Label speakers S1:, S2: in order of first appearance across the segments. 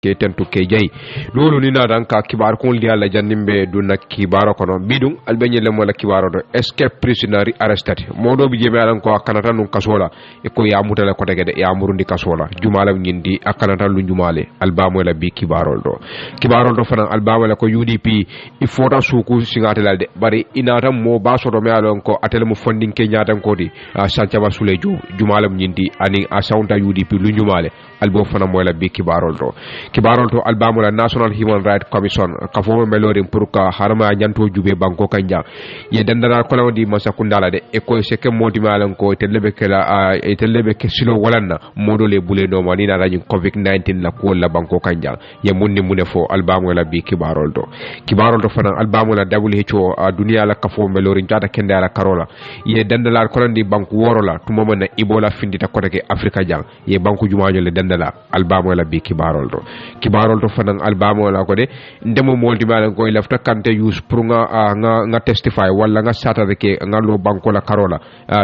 S1: ke tentu ke jay lolu ni na dan ka kibar ko li alla jannimbe du nak kibaro kono bidum albenye le mo la kibaro do escape prisoner arrested modo bi jeme alan ko kanata nun kasola e ko ya mutale ko tege de ya murundi kasola jumala nyindi akanata lu jumale albamo la bi kibarol do fanan albamo la ko UDP il faut ta suku singate lalde bari inata mo baso do me alon ko atele mo funding ke nyatan ko di sanchaba suleju jumala nyindi ani a saunta UDP lu jumale albo fanan mo la bi kibarol do albamo la National Human Rights Commission ka fo melori pour ka harama nyanto jube banko kanja ye dandara ko lawdi masakundala de e ko seke modi malan ko telebe kala telebe ke silo walanna modo le bule no mani na raji covid-19 la ko la banko kanja ye munni mune fo albamo la bi kibarol do fanan albamo la WHO dunia la ka fo melori tata kende ala karola ye dandala ko landi banko worola tumo na Ebola findita ko ke Afrika jang ye banko jumaajo le dandala albamo la bi kibarol do fanan albamo la ko de ndemo molti malan ko lafta kante use pour nga testify wala nga sata ke nga lo banko la karola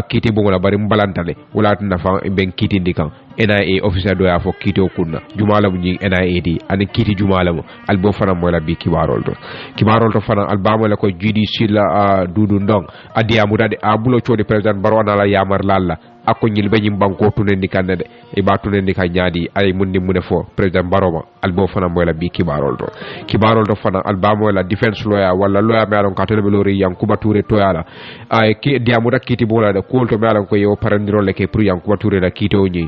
S1: kiti bongo la bari mbalantale wala tuna fa ben kiti ndikan NIA officer do ya fo kiti okunna jumala bunyi NIA di ani kiti jumala mo albo fana mo la bi kibarol do fana albamo la ko GDC la dudu ndong adi amudade abulo chodi president barwana la yamar lalla ako nyil be nyim banko tunendi kanade e ba tunendi ka nyaadi ay mundi mune fo president baroma albo fana mo la bi kibarol do fana albamo la defense lawyer wala lawyer me alon ka telebe lori yankuba touré toyala ay ki diamuda kiti bola de kolto me alon ko yo parandiro le ke pour yankuba touré la kito nyi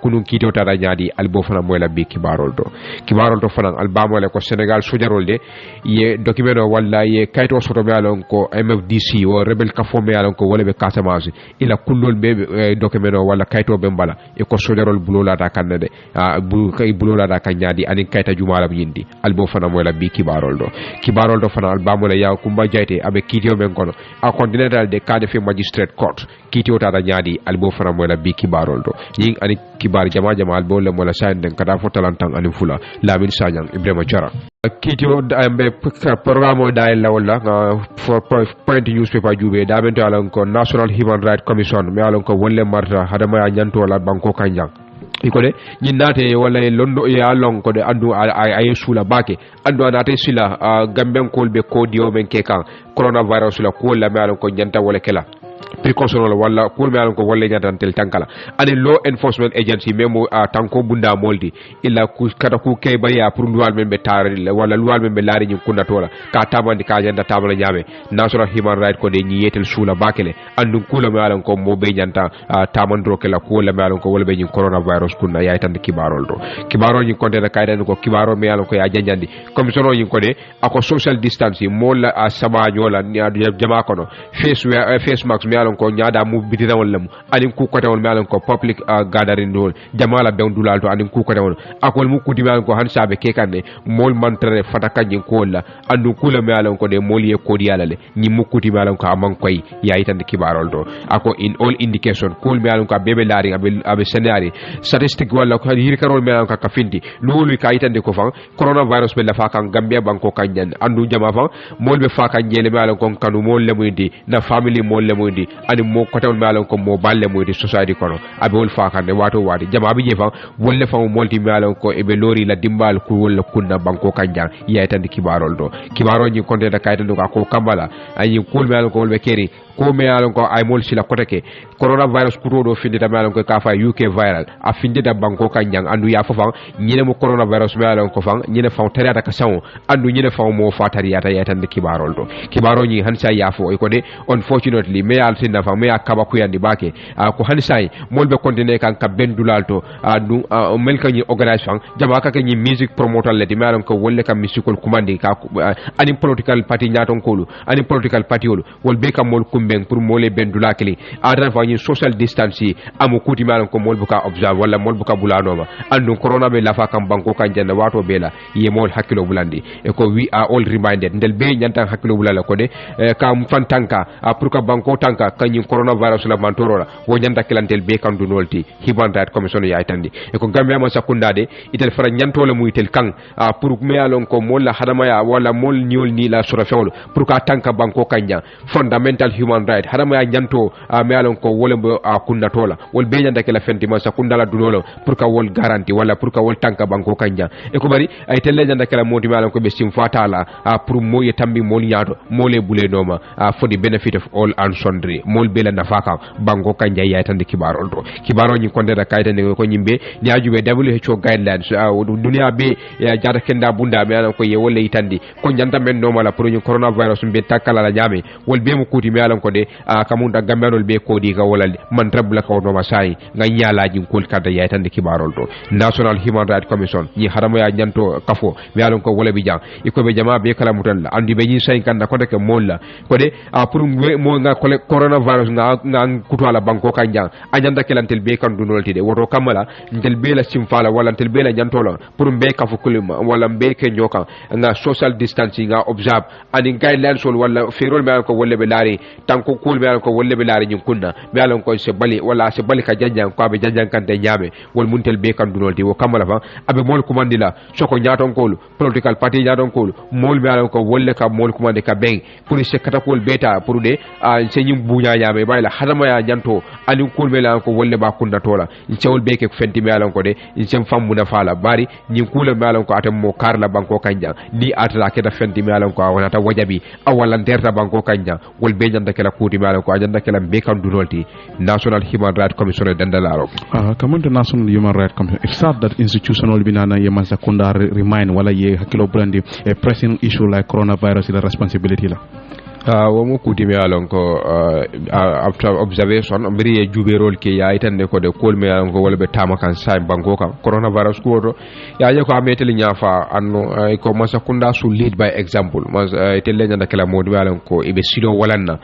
S1: kunun kito tada nyaadi albo fana mo la bi kibarol do fana albamo le ko Senegal sojarol de ye documento wala ye kayto soto me alon ko MFDC o rebel ka fo me alon ko wala be Casamance ila kullol be documento wala kayto be mbala e ko sojarol bulola da kanade bulola da kanyadi ani kayta jumala yindi albo fana mo la bi kibarol do fana albamo la ya kumba jayte abe kitio men kono a continental de kade fe magistrate court kitio tada nyaadi albo fana mo la bi kibarol do yin ani kibar jama albo le mo la sayden kada fo talantan ani fula lamin sanyang Ibrahima Jara kitio ambe programme da la wala for point newspaper jube da bento alon ko National Human Rights Commission me alon ko wolle marta hadama ya nyanto la banko kanjang ikode nyinnate wala londo ya long ko de andu ay sula bake andu anate sila gamben kolbe ko dio men kekan coronavirus la ko la me alon ko nyanta wala kala precaution wala pour me alon ko wolle nyatan tel tankala ani law enforcement agency memo tanko bunda moldi illa ku kada ku kay baya pour luwal men be tarari wala luwal men be laari nyi kunna tola ka tamandi ka janda tamala nyame National Human Rights ko de nyi yetel sula bakele andu kula me alon ko mo be nyanta tamandro kala ko la me alon ko wala be nyi coronavirus kunna yaay tan kibarol nyi konte da kayden ko kibaro me alon ko ya janjandi commission nyi ko de ako social distancing mo la sama nyola jama kono face mask me alon ko nyaada mu bitira wala mu anin ku ko tawol me alon ko public gathering dol jamala be dulal to anin ku ko tawol akol mu kudi me alon ko han sabe ke kanne mol mantre fata kanji ko la andu kula me alon ko de mol ye ko diala le ni mu kudi me alon ko amman koy yayi tan kibarol do ako in all indication kol me alon ko bebe laari abe senari statistic wala ko hiri karol me alon ka findi lolu kay tan de ko fa coronavirus be la fa kan Gambia banko kanjan andu jama fa mol be fa kan jele me alon ko kanu mol le mundi na family mol le mundi ani mo ko tawol me alon ko mo balle mundi society kono abe wol fa kan de wato wadi jama bi je fa wolle fa molti me alon ko e be lori la dimbal ko wala kunna banko kanjan yayi tan kibarol do kibarol ni konde da kay tan do ko kambala ay kul me alon ko wolbe keri ko me alon ko ay mol sila koteke coronavirus kuro do findi da me alon ko ka fa UK viral a findi da banko kanjan andu ya fa ñine mo coronavirus me alon ko fa ñine fa tariata ka sawo andu ñine fa mo fa tariata yatan de kibarol do kibaro ñi hansa ya fo ko de unfortunately me al tinna fa me akaba ku yandi bake ko hansa molbe kontine kan ka bendulal to du mel ka ñi organisation jama ka ñi music promoter le di me alon ko wolle kam musical commandi ka ani political party nyaton kolu ani political party wol wol be kam mol kumben pour mole bendula kili adan fa ñi social distance amu kuti me alon ko mol buka observe wala mol buka bulano ma andu corona be lafa kam banko kan janda wato bela ye mol hakilo bulandi e ko we are all reminded ndel be nyantan hakilo bulala ko de kam fantanka pour ka banko tanka kanyi coronavirus la mantorola wo nyanta kilantel be kan du nolti Human Rights Commission ya tandi e ko Gambia ma sakunda de itel fara nyantole mu itel kan pour me alon ko mol la hadama ya wala mol niol ni la sura fewlo pour ka tanka banko kanja fundamental human human right hadama ya nyanto me alon ko wole kunna tola wol be nyanda kala fenti man sakundala dunolo pour ka wol garanti wala pour ka wol tanka banko kanja e ko bari ay telle nyanda kala modi me alon ko be sim fatala pour moye tambi mol nyaato mole bule noma for the benefit of all and sundry mol bela nafaka banko kanja ya tande kibaro do kibaro nyi konde da kayta ne ko nyimbe nyaajube WHO guidelines dunia be ya jata kenda bunda me alon ko ye wolle itandi ko nyanda men noma la pour ñu coronavirus be takala la nyame wol be mu kuti me alon ko de kamunda gambenol be ko di ka wolal man rabla ko no masai nga nyalaji kol kada ya tande kibarol do National Human Rights Commission ñi haramo ya nyanto kafo me alon ko wala bi jang iko be jama be kala mutan la andi be ñi say kanda ko de ke molla ko de pour mo nga coronavirus nga kuto ala banko kanjang ajanda kelantel be kan dunol tide woto kamala ntel be la simfala wala ntel be la nyantola pour be kafu kulima wala be ke nyoka nga social distancing nga observe ani guidelines wala ferol me ko wolle be laari tanko kul me ko wolle be laari ñun kunna me alon ko se bali wala se bali ka janjang ko be janjang kan te nyame wol muntel be kan dunol ti wo kamala fa abe mol kumandila soko nyaton ko political party nyaton ko mol me alon ko wolle ka mol kumande ka ben pour se katakol beta pour de se ñim buña nyame bayla hadama ya janto ani kul me la ko wolle ba kunna tola ñewol be ke fenti me alon ko de ñem fammu na fala bari ñim kula me alon ko atam mo karla banko kanja ni atala ke da fenti me alon ko wala ta wajabi awala nderta banko kanja wol be nyanda kala kuti me alon ko ajanda kala be kan dunolti National Human Rights Commission dandalaro
S2: kamanta National Human Rights Commission it's sad that institutional binana ye man sakunda remind wala ye hakilo brandi a pressing issue like coronavirus is a responsibility la
S1: womo kutimi alon ko after observation mbiri juberol ke ya itande ko de kol me alon ko wala be tama kan say bango kan coronavirus ko do ya je ko ameteli nyafa anno ko masa kunda su lead by example mas telle nyanda kala modi alon ko ibe silo walanna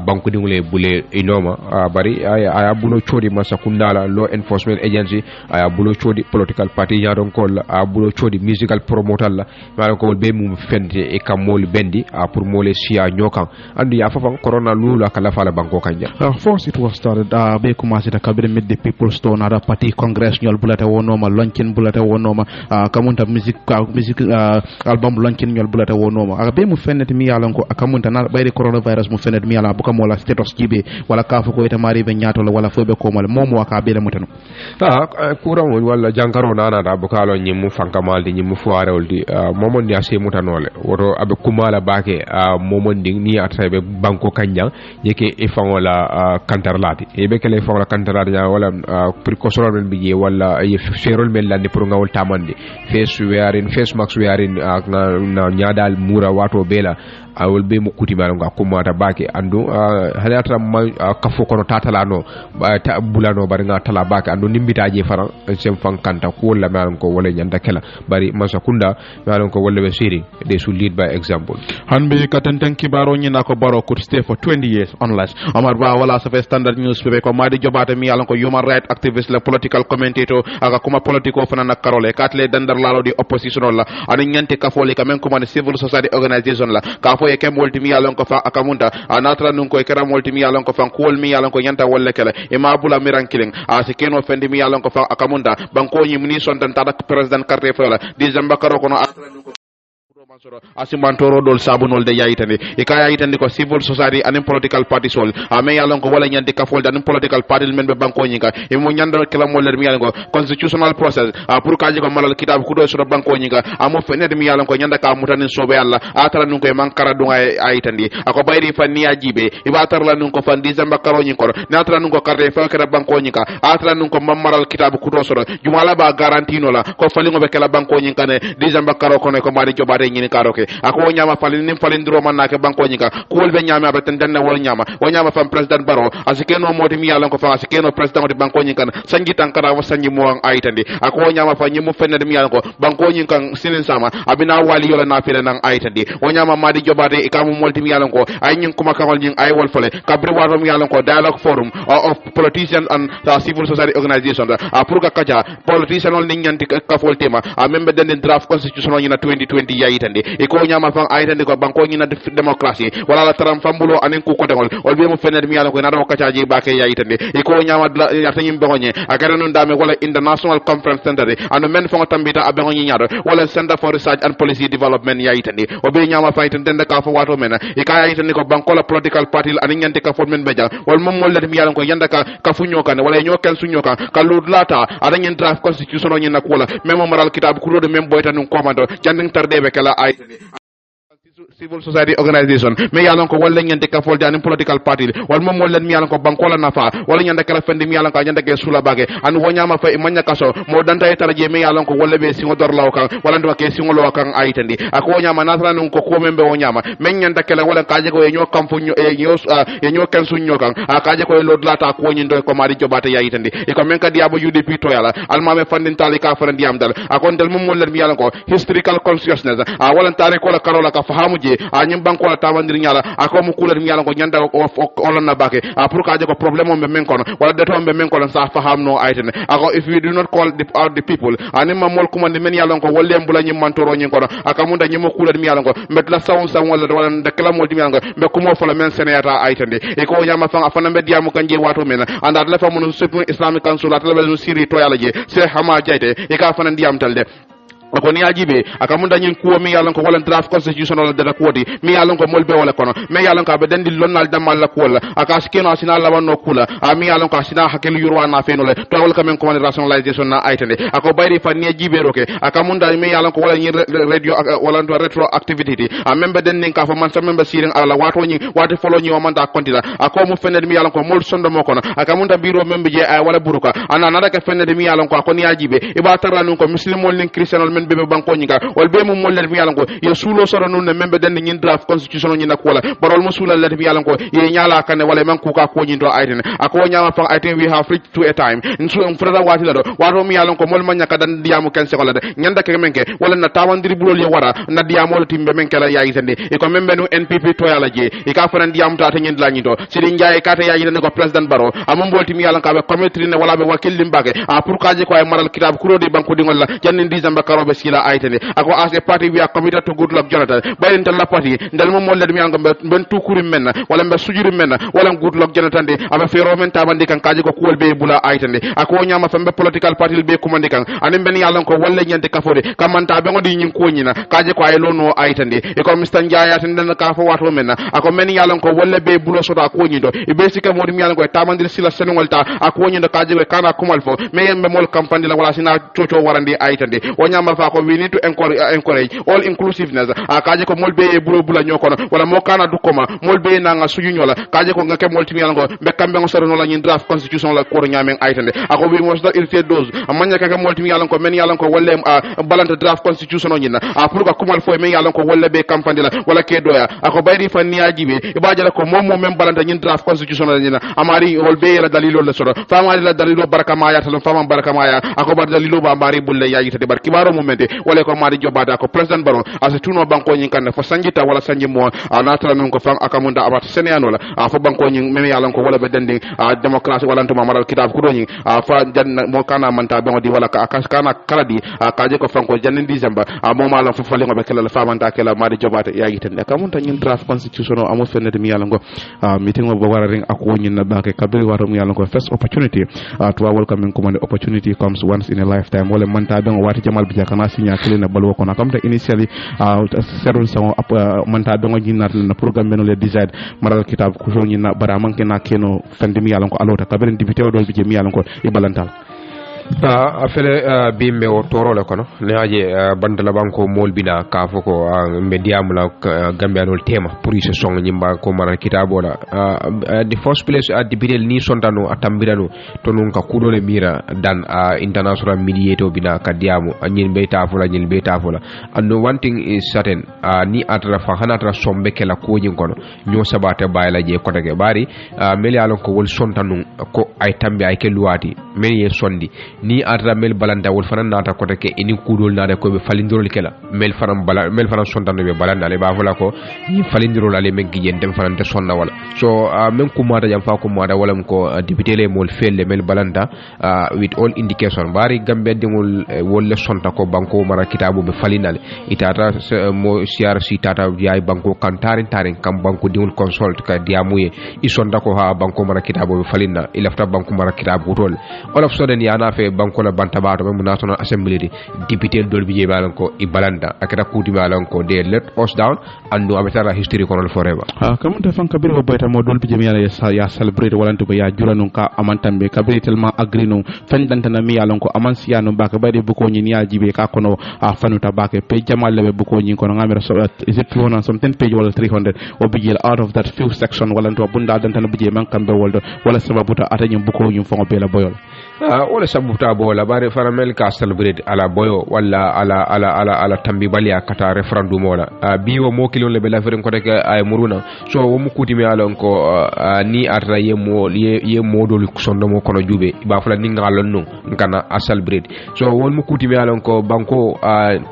S1: banko dingule bule inoma bari aya bulo chodi masa kunda la law enforcement agency aya bulo chodi political party ya don ko bulo chodi musical promoter la alon ko be mum fende e kamol bendi pour mole sia nyoka and ya fafan corona lula kala fala banko kanja
S2: first it was started be commencé ta kabire med the people stone ada party congressional bulata wonoma launching bulata wonoma kamunta music album launching nyol bulata wonoma aga be mu fennet mi yalan ko akamunta na bayri coronavirus mu fennet mi yala buka mola status jibe wala kafu ko ita mari be nyaato wala fobe ko mal momo waka be le mutano
S1: kuran wala jankaro nana da bukalo nyimu fankamaldi nyimu fuarewldi momon ya se mutanole woto abe kumala bake momon ding ni atrabe banko kanjang yeke e fangola kantarlati e be kele fangola kantarlati wala precaution men biye wala e ferol men lande pour ngawol tamande face mask wearing na nyaadal mura wato bela awol be mukuti maro nga kumata bake andu halata kafo kono tatalano bulano bari nga tala bake andu nimbitaje faran sem fankanta ko la maro ko wala nyanda kala bari masakunda maro ko wala be siri they should lead by example
S2: hanbe katantan kibaro nyina ko baro could stay for 20 years unless Omar Ba wala sa standard news be ko madi jobata mi yalan ko human right activist la political commentator aga kuma politico fana na karole katle dandar lalo di opposition la ani nyante kafoli kamen kuma civil society organization la fo e kem wolti mi yalon ko fa akamunda anatra nun ko e kera wolti mi yalon ko fa kol mi yalon ko nyanta wolle kala e ma bula miran killing sikeno fendi mi yalon ko fa akamunda banko nyi muni son tan tada president carte fola di zamba karo kono atra nun ko asimantoro dol sabunol de yayitande e kaya yitande ko civil society and political party sol me yalon ko wala nyande ka folda and political party men be banko nyinga e mo nyanda kala mo ler mi yalon ko constitutional process pour kaji ko malal kitab ku do so banko nyinga amo fenede mi yalon ko nyanda ka mutanin sobe Allah atara nun ko e mankara dunga ayitandi ako bayri fanni ajibe e batara la nun ko fan dizamba karo nyin ko natara nun ko carte fa kala banko nyinga atara nun ko mamaral kitab ku do so jumala ba garantino la ko falingo be kala banko nyinga ne dizamba karo ko ne ko mari jobade nyini karoke ako nyama falin nim falin dro man nake banko nyika ko be nyama ba tan danna wol nyama o nyama fam president baro asikeno modi mi yalan ko fa asikeno president di banko nyika sangi tankara wa sangi mo an aytandi ako nyama fa nyimu fenne mi yalan ko banko nyika sinin sama abina wali yola na fele nan aytandi o nyama madi jobade e kamu molti mi yalan ko ay nyin kuma kawal nyin ay wol fele kabri wado mi yalan ko dialogue forum of politicians and civil society organization pour ka kaja politician ol nyanti ka fol tema membe den draft constitution nyina 2020 yayitandi ayitandi iko nyama fan ayitandi ko banko nyina democracy wala la taram fambulo anen ku kotengol wal be mo fenet mi yalla ko na do kacaji bake yayitandi iko nyama yatanyim begonye agara non dame wala international conference center ando men fo tambita abengo nyaado wala center for research and policy development yayitandi o be nyama fayten den ka fo wato men ika yayitandi ko banko la political party anen nyante ka fo men beja wal mom mo let mi yalla ko yanda ka funyo kan wala nyo ken sunyo kan ka lata anen draft constitution nyina ko wala memo moral kitab ku do mem boyta nun commando janding tardebe kala ayitandi civil society organization me yalon ko walla nyande ka folde an political party wal mom wala mi yalon ko bankola nafa wala nyande kala fendi mi yalon ko nyande ke sula bage an wonyama fa manya kaso mo danta e taraje me yalon ko walla be singo dor law kan wala ndo ke singo law kan ayitandi ako wonyama nasra non ko membe wonyama men nyande kala wala kaje ko nyo kam fu nyo nyo kan su nyo kan akaje ko lod lata ko nyindo ko mari jobata yayitandi e ko men ka diabo UDP to yala almame fandin tali ka farandi am dal akon dal mom wala mi yalon ko historical consciousness wala tare ko la karola ka fahamuje anyim banko la tawandir nyala ako mu kuler nyala ko nyanda o na bake pour ka je ko problème on be men kono wala de to be men kono sa faham no aytene ako if you do not call the people anim ma mol kuma men yalla ko wolle mbula nyim mantoro nyi kono aka munda nyim kuler mi yalla ko met la sawon sa wala de kala mol mi yalla ko be ko mo fala men seneta aytende e ko nyama fa afana be diamu kanje wato men anda la fa mun supreme islamic council at level siri to yalla je se hama jayte e ka fana diam talde ko ni ajibe akamunda nyin kuwo mi yalon ko wala draft constitutional de la kodi mi yalon ko molbe wala kono mi yalon ko be dandi lonnal damal la kola aka skeno asina la wanno kula mi yalon ko asina hakel yurwa na fenole to wala kamen ko rationalisation na aytande ako bayri fa ni ajibe roke akamunda mi yalon ko wala nyi radio wala ndo retro activity membe den nin ka fa man sa membe sirin ala wato nyi wati folo nyi o manda kontida ako mu fenede mi yalon ko mol sondo mo kono akamunda biro membe je wala buruka ana nada ka fenede mi yalon ko ni ajibe iba taranu ko muslimol nin christianol bebe banko nyinga wal be mo molle mi yalango ye sulo soro non ne membe den nyin draft constitution nyina ko wala barol mo sula le mi yalango ye nyala kan wala man ku ka ko nyindo ayten ako nyama fa ayten we have reached to a time nso en frada wati la do wato mi yalango mol man nyaka dan diamu ken se ko la de nyanda ke menke wala na tawandiri bulol ye wara na diamu lo timbe menke la yayi sende e ko membe no NPP to yala je e ka fanan diamu ta nyin la nyindo sidi njaay ka ta yayi ne ko president baro amon bolti mi yalango be committee ne wala be wakil limbake pour ka je ko ay maral kitab kuro de banko dingol la jannin dizamba karobe sila aytene ako as a party we are committed to good luck Jonathan bayin tan la party ndal mo mo ledmi yanga ben tukuri menna wala be sujuri menna wala good luck Jonathan de aba fero men tabandi kan kaji ko kuwol be bula aytene ako nyama fambe political party be kumandi kan anim ben yalla ko walla nyande kafode kamanta be ngodi nyin ko nyina kaji ko ay lono aytende e ko Mr Njaya tan den ka fo wato menna ako men yalla ko walla be bulo soda ko nyindo e be sika modi yalla ko tamandir sila senolta ako nyindo kaji ko kana kumal fo me yembe mol campagne la wala sina coco warandi aytende o nyama fa ko we need to encourage all inclusiveness akaje ko molbe e bulo bula nyokono wala mo kana dukoma molbe na nga suju nyola kaje ko ngake molti miyango be kambe ngo soro no la nyin draft constitution la ko nyamen aytande ako wi mo il fait dose amanya kaka molti miyango ko men yalan ko wolle balante draft constitution nyina pour ka kumal fo men yalan ko wolle be campagne la wala ke doya ako bayri fan niajibe e bajala ko mom men balante nyin draft constitution nyina amari holbe la dalilo le soro fama la dalilo baraka ma yatal fama baraka ma ya ako bar dalilo ba mari bulle yayi tade bar kibaro momente wala ko mari jobata ko president baron ase tuno banko nyin kan fa sanjita wala sanji mo anatra non ko fam akamunda abat seneano la fa banko nyin meme yalan ko wala be dending democracy wala to mamal kitab ko nyin fa jan mo kana manta be ngodi wala ka kana kaladi kaje ko fanko janin december mo mala fa fale ngobe kala fa manta kala mari jobata yayi tan akamunta nyin draft constitution amo fenede mi yalan ko meeting mo wara ring ako nyin na banke kabiri waro mi yalan ko first opportunity to welcome command opportunity comes once in a lifetime wala manta be ngwati jamal bi jakana sinya kele balwo kono kamta initially serun sango manta dongo jinnat na programme beno le design maral kitab ko joni na bara manke na keno fandimi yalan ko alota kaberen député o do bi mi yalan ko ibalantal
S1: afele bimbe o torole kono ne aje bandala banko molbina ka foko mbe diamula gambianol tema pour ce song nyimba ko mara kitabola the first place at the bidel ni sontano atambirano to non ka kudole mira dan international mediator bina ka diamu nyin be tafula nyin be tafula and one thing is certain ni atra fa hanatra sombe kala ko nyin kono nyo sabata bayla je kotake bari meli alon ko wol sontano ko ay tambi ay ke luwati meli ye sondi ni atra mel balanda wol fanan nata ko ke ini kudol nade ko be falindrol kela mel fanan sondano be balanda le ba fula ko ni falindrol ale men giyen dem fanan de sonna wala so men ko mata jam fa ko mata wala ko député le mol felle mel balanda with all indication bari gambe dingol wolle sonta ko banko mara kitabu be falinale itata mo CRC tata yaay banko kan tarin kam banko dingol consult ka diamuye isonda ko ha banko mara kitabu be falinna ilafta banko mara kitabu tol all of sudden yana fe banko la bantabato be national assembly député dol bi jebalan ko ibalanda akata kuti balan ko de let us down andu abetara history kono forever
S2: kam te fan kabir ko boyta mo dol bi jemi ya celebrate walanto ko ya juranun ka amantambe kabir tellement agrinu fan dantana mi yalon ko aman siyano baka bade buko nyi ya jibe ka kono fanuta baka pe jamal lebe buko nyi kono ngamira so is it 200 something page wala 300 o bijel out of that few section walanto bunda dantana bije man kambe woldo wala sababuta atany buko nyi fongo bela boyol
S1: wala sababuta bola bare faramel ka celebrate ala boyo wala ala tambi balia kata referendum wala biwo mo kilon lebe la feren ko rek ay muruna so wo mu kuti mi alon ko ni atra ye modol sondo mo kono jube ba fala ni ngalon no kana asal breed so won mu kuti mi alon ko banko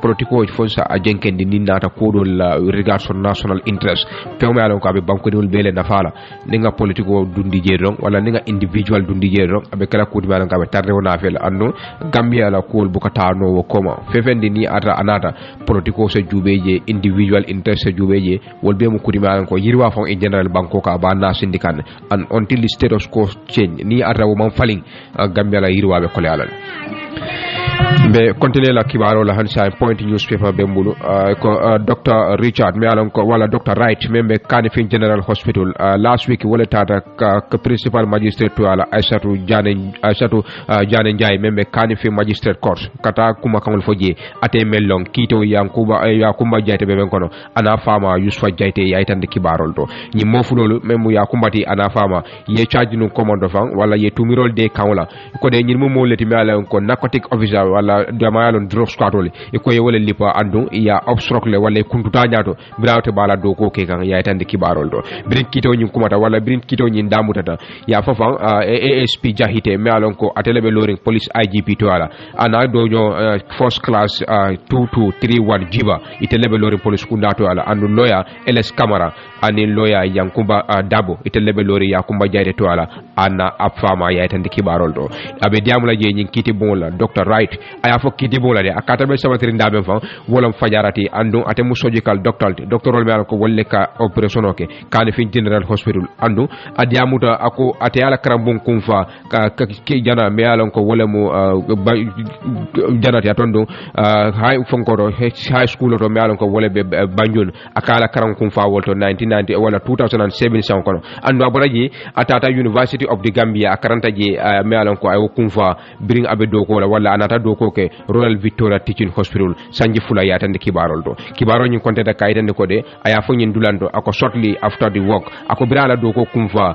S1: politiko fonsa a jenkendi ni nata kodol regard son national interest pew mi alon ko abe banko dol bele na fala ninga politiko dundi jedon wala ninga individual dundi jedon abe kala kuti mi alon ko abe tarre wona fel anno gambia la ko bukata no wo koma fefendi ni ata anata politiko se jubeje individual interest se jubeje wolbe mu kuti mi alon ko yirwa fon in general banko ka ba na syndicat and until the status quo change ni ata wo man falling gambia la yirwa be kole alal be continue la kibaro la hansa point newspaper be mbulu ko Dr. Richard me alon ko wala Dr. Wright membe Kanifing General Hospital last week wala tata ka principal magistrate to ala Aishatu Jane Njai membe Kanifing Magistrate Court kata kuma kamul foje ate mellong kito Yakumba Jaite be ben kono ana fama Yusuf Jaite yaitande kibarol to ni mofulolu memu Yakumbati ana fama ye charge no commando fan wala ye tumirol de kawla ko de nyirmo mo leti me alon ko narcotic officer wala damayalon drug squad wala iko ye wala lipa andu ya obstruct le wala kuntuta nyato birawte bala do ko ke kan yaitande kibarol do birin kito nyin kumata wala birin kito nyin damutata ya fafan ASP Jahite me alon ko atelebe loring police IGP to ala ana do first class 2231 jiba itelebe loring police kunda to ala andu lawyer LS Camara ani lawyer Yankumba Dabo itelebe lori Yakumba Jaite to ala ana afama yaitande kibarol do abe diamula je nyin kiti bonla Dr. Wright aya fo kiti bonla de akata be sabatri ndabe fa wolam fajarati andu ate mu surgical doctoral me ko wolle ka operation oke Kanifing General Hospital andu adiamuta ako ate ala karambon kumfa ka jana me alon ko wole mu janati atondo high fonkoro high school to me alon ko wole be Banjul akala karam kumfa wolto 1990 wala 2007 san kono andu abaraji atata University of the Gambia akaranta je me alon ko ay kumfa bring abe doko wala anata doko ke Royal Victoria Teaching Hospital sanji fula yatande kibarol do kibaro nyi konteta kayitande ko de aya fo nyin dulando ako shortly after the work ako birala doko kumfa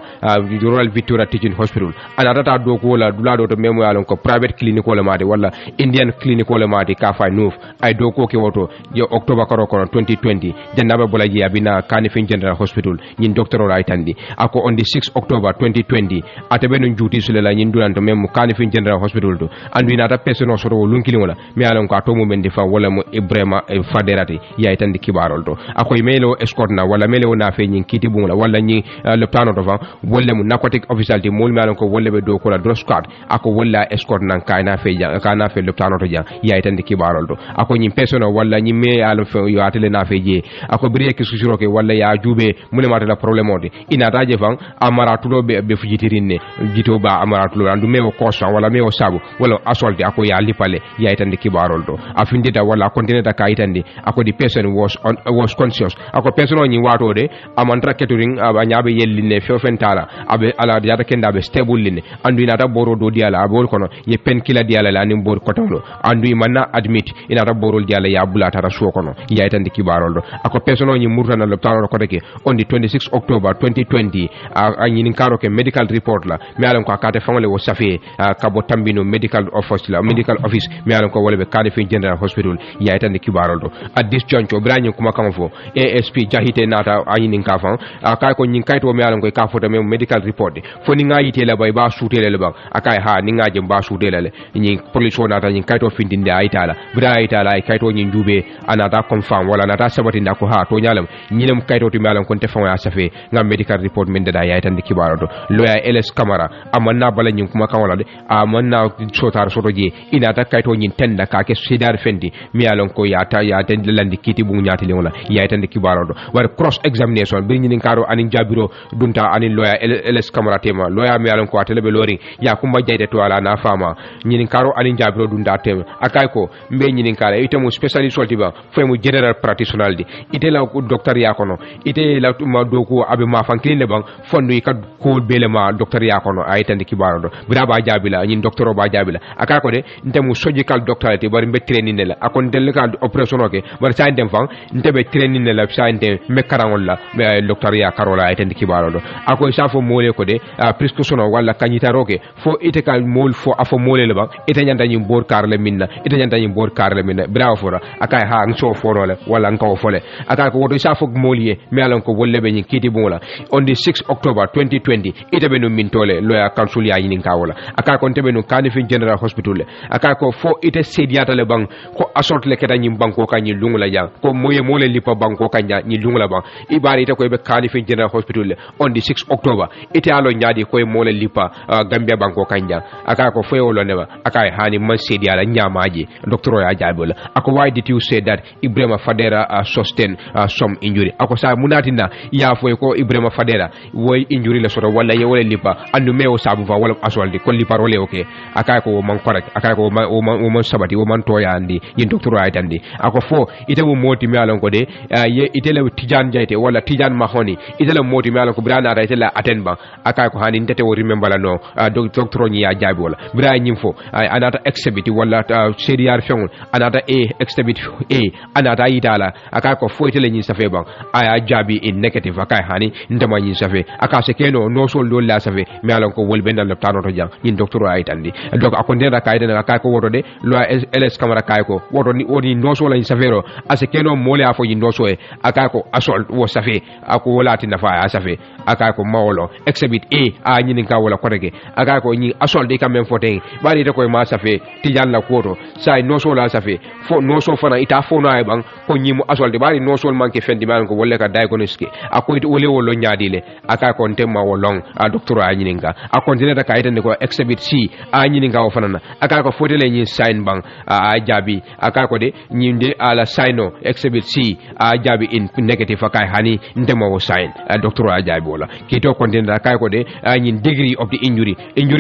S1: Royal Victoria Teaching Hospital anata doko wala dulado to memo alon ko private clinic wala made wala Indian clinic wala made ka fa nuf ay doko ke woto yo October karo 2020 jannabe bolaji abina Kanifing General Hospital nyin doctor ay tandi ako on the 6 October 2020 atabe no juti sulela nyin dulanto memo Kanifing General Hospital do andu inata persono soto lunkili wala mi alon ko atomo men defa wala mo Ibrahima Faderati yaay tandi kibarol do akoy melo escort na wala melo na fe nyin kiti bum la wala nyi leptano do fa wala mo narcotic official ti mol mi alon ko wala be do ko la drug squad ako wala escort nan kayna fe ja kana fe leptano to ja yaay tandi kibarol do ako nyi persono wala nyi me alon fe yo atele na fe je ako briye ki susuro ke wala ya jube mule mata la problème ode ina taje fan amara tulo be fujitirinne jito ba amara tulo andu mewo kosa wala mewo sabu wala assault ako ya lipale yaitande kibarol do afindita wala continue kaitande ako the person was conscious ako person on wato de amantra catering abanyabe yelline fofentala abe ala yata kenda be stable line andu inata boro do diala abol kono ye penkiller diala la nim bor kotono andu imanna admit inata borol diala ya bulata raso kono yaitande kibarol do ako person on murtana le tawro ko deke on the 26 October 2020 anyini karo ke medical report la mi alam ko akate famale wo safi kabo tambino medical office la medical medical office mi alon ko wala be Kanifing General Hospital ya tan kibarol do at this juncture branya kuma kama fo ASP jahite nata ayinin kafan akay ko nyin kayto mi alon ko ka foto mem medical report fo ni nga yite la bay ba soutele le ba akay ha ni nga jem ba soutele le nyin police nata nyin kayto findinde aytala bra aytala ay kayto nyin jube anata confirm wala nata sabati ndako ha to nyalam nyinem kayto to mi alon ko te fon ya safe nga medical report min da ya tan kibaro do lawyer LS Camara amanna bala nyin kuma kan wala de amanna sotar soto je ina ta kayto nyin tenda ka ke sidar fendi mi alon ko ya tan landi kiti bu nyaati wala ya tan kibaro do war cross examination bi nyin karo anin jabiro dunta anin lawyer LS Camara tema lawyer mi alon ko atele be lori ya kuma jayde to ala na fama nyin karo anin jabiro dunta tema akay ko mbe nyin kala ite mo specialist solti ba fo mo general practitioner di ite la ko docteur ya kono ite la ma do ko abe ma fankine le bang fondu ka ko bele ma docteur ya kono ay tan kibaro do bira ba jabila nyin docteur ba jabila akay ko de ntemu surgical doctor te bari mbe training la akon del ka operation oke bar sa ndem fang ntebe training la sa ndem me karangol la docteur ya karola ay tan kibaro do ako sa fo mole ko de prescription wala kanyita roke fo ite ka mol fo afo mole le ba ite nyanda nyim bor kar le minna ite nyanda nyim bor kar le minna bira fora akay ha nso foro le wala nkaw fole akay ko wodo sa fo moliye me alon ko wolle be nyi kiti bola on the 6 October 2020 ite be no mintole lawyer council ya yinin kawola akay ko tebe no Kanifing General Hospital akay ko fo ite sediata le bang ko asort le keta nyim banko ka nyi lungula ja ko moye mole lipa banko ka nyi lungula bang ibari ite ko be Kanifing General Hospital on the 6 October ite alo nyaadi ko mole lipa Gambia banko ka nja akay ko fo wolo neba akay hani man sediala nyamaji doctor ya jabola ako why did you say that Ibrahima Fadera sustain some injury ako sa munatina ya fo ko Ibrahima Fadera woy injury le soto wala ye wala lipa andu mewo sabu fa wala aswaldi ko lipa role okay akay ko man correct akay ko o man sabati o man toya andi yin docteur ay tandi ako fo ite mo moti mi alon ko de ye ite le Tijan jayte wala Tijan mahoni ite le moti mi alon ko brana ra ite la atenba akay ko hani ndete o remember la no docteur ni ya jabi wala bra nyim fo anata exhibit wala seriar fengul anata exhibit anata itala akay ko fo ite le nyi safe bang aya jabi in negative akay hani ndama nyi safe aka se keno no sol do la safe mi alon ko wol bendal le tano to jang yin docteur ay tandi donc akon dera kay dena akay ko woto de lo LS Camara kay ko woto ni woni no so la safero ase keno mole afo yi no so e akay ko asol wo safe ako wolati na fa safe akay ko mawlo exhibit a nyini ka wala ko rege akay ko ni asol de kamem foten bari de ko ma safe Tijan la koto say no so la safe fo no so fana ita fo no ay bang ko nyimu asol de bari no so manke fendi man ko wolle ka diagnostic ako it wole wolo nyaadile akay ko temma wolong a docteur a nyini ka akon dina ka ite ko exhibit C a nyini ka fana akay ko fotele nyi sign bang a jabi akay ko de nyinde ala signo exhibit C a jabi in negative akay hani ndema wo sign docteur a jabi wala kito kontinda akay ko de nyin degree of the injury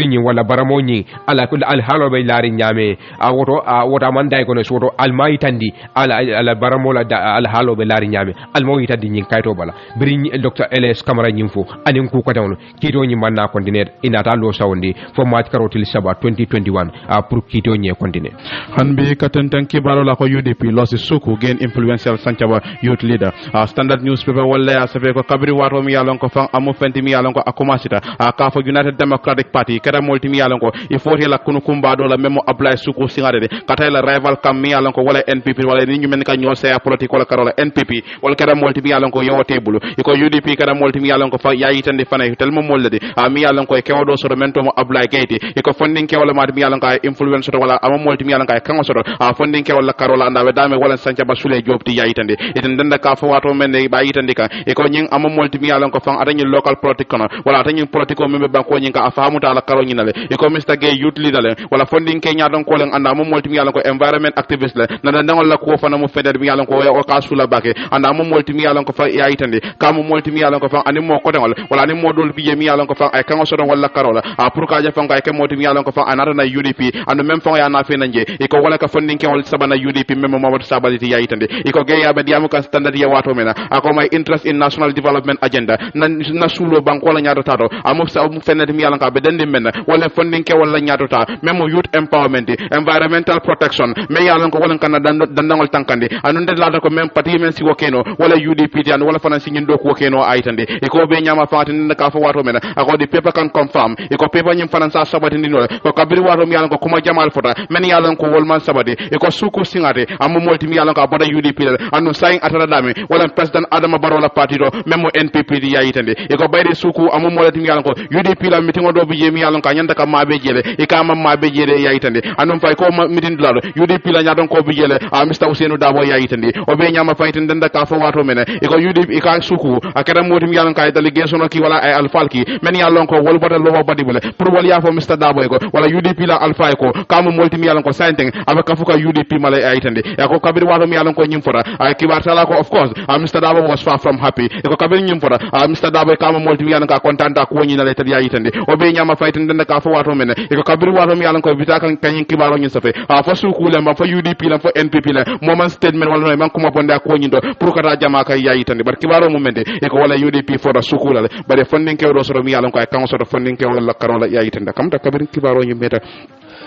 S1: nyi wala baramo nyi ala ko al halo be lari nyame a woto man diagnose woto al mai tandi ala baramo la al halo be lari nyame al moyi tandi nyin kayto bala biri docteur LS Camara nyimfo anin ku ko tawno kito nyi manna kontiner inata lo sawndi fo mat karotil saba 2021 pour kito nye kontine
S2: hanbi katantan kibaro la ko UDP losi suku gain influential Sanchaba youth leader standard newspaper wala ya sabe ko kabri wato mi yalon ko fan amu fenti mi yalon ko akomasita ka fo United Democratic Party kada multi mi yalon ko il faut la kunu kumba do la memo apply suku singade de kata la rival kam mi yalon ko wala NPP wala ni ñu men ka ñoo say politique wala karola NPP wala kada multi mi yalon ko yo tebulu iko UDP kada multi mi yalon ko fa yayi tande fana tel mo mollade mi yalon ko e kewo do so mento mo apply gayti iko funding ke wala ma mi yalon ka influence to wala ama multi mi yalon ka kan so funding ke wala karola anda we dame wala sancha basule jobti yayi tande iten danda ka fo wato men ne bayi tande ka iko ñing ama multi mi yalon ko fa atañi local politique kono wala atañi politique ko membe banko ñing ka afamu ta la karo ñinale iko Mr Gay youth leader le wala funding ke ñadon ko len anda mo multi mi yalon ko environment activist le na ndangol la ko fana mo feder mi yalon ko o ka sula bake anda mo multi mi yalon ko fa yayi tande ka mo multi mi yalon ko fa ani mo ko dangol wala ani mo dol biye mi yalon ko fa ay kan so don wala karola pour ka ja fa ay ke multi mi yalon ko fa anara na UDP ando même fa ya na fe nanje iko wala ka funding ke wala sabana UDP même mo sabaliti yayi tande iko Gay ya be diamu ka standard ya wato mena ako my interest in national development agenda na sulo banko wala nyaado tato amu sa mu fenati mi yalon ka be dende men wala funding ke wala nyaado ta même youth empowerment environmental protection me yalon ko wala kan dandangol tankande anunde lada ko même parti men si wokeno wala UDP tan wala fana si nyindo ko wokeno aytande iko be nyama fati nda ka fa wato mena ako di paper kan confirm iko paper nyim fana sa sabati ni no ko kabiri wato mi yalon ko kuma jama alfota men yalan ko wolman sabati e ko suku singate amu molti mi yalan ko abada UDP la anu sayin atara dami wala president Adama Barrow la parti do même NPP di yayitande e ko bayde suku amu molti mi yalan ko UDP la meeting do bi mi yalan ko nyanda ka mabe jele e ka mabe jele yayitande anu fay ko meeting dulado UDP la nyadon ko bi jele Mr Ousainou Dabo yayitande o be nyama fayten denda ka fo wato mena e ko UDP e ka suku akara moti mi yalan ka delegation ki wala ay alfalki men yalan ko wol bata lo badi bele pour wal ya fo Mr Dabo ko wala UDP la alfa ko kamu molti mi yalan ko sainteng aba kafuka UDP mala ayitande e ko kabir wato mi yalan ko nyimfora ay kibar tala ko of course Mr Dabo was far from happy e ko kabir nyimfora Mr Dabo kamu molti mi yalan ka contenta ko woni na letter yayitande o be nyama fayten denda ka fo wato mena e ko kabir wato mi yalan ko bita kan kanyin kibaro nyin safe fa suku le ma fa UDP la fa NPP la moment statement wala no man kuma bonde ko nyindo pour kata jama kay yayitande bar kibaro mo mende e ko wala UDP for suku la bare funding ke do so mi yalan ko ay kan so funding ke wala karola yayitande kam ta kabir kibaro nyi meta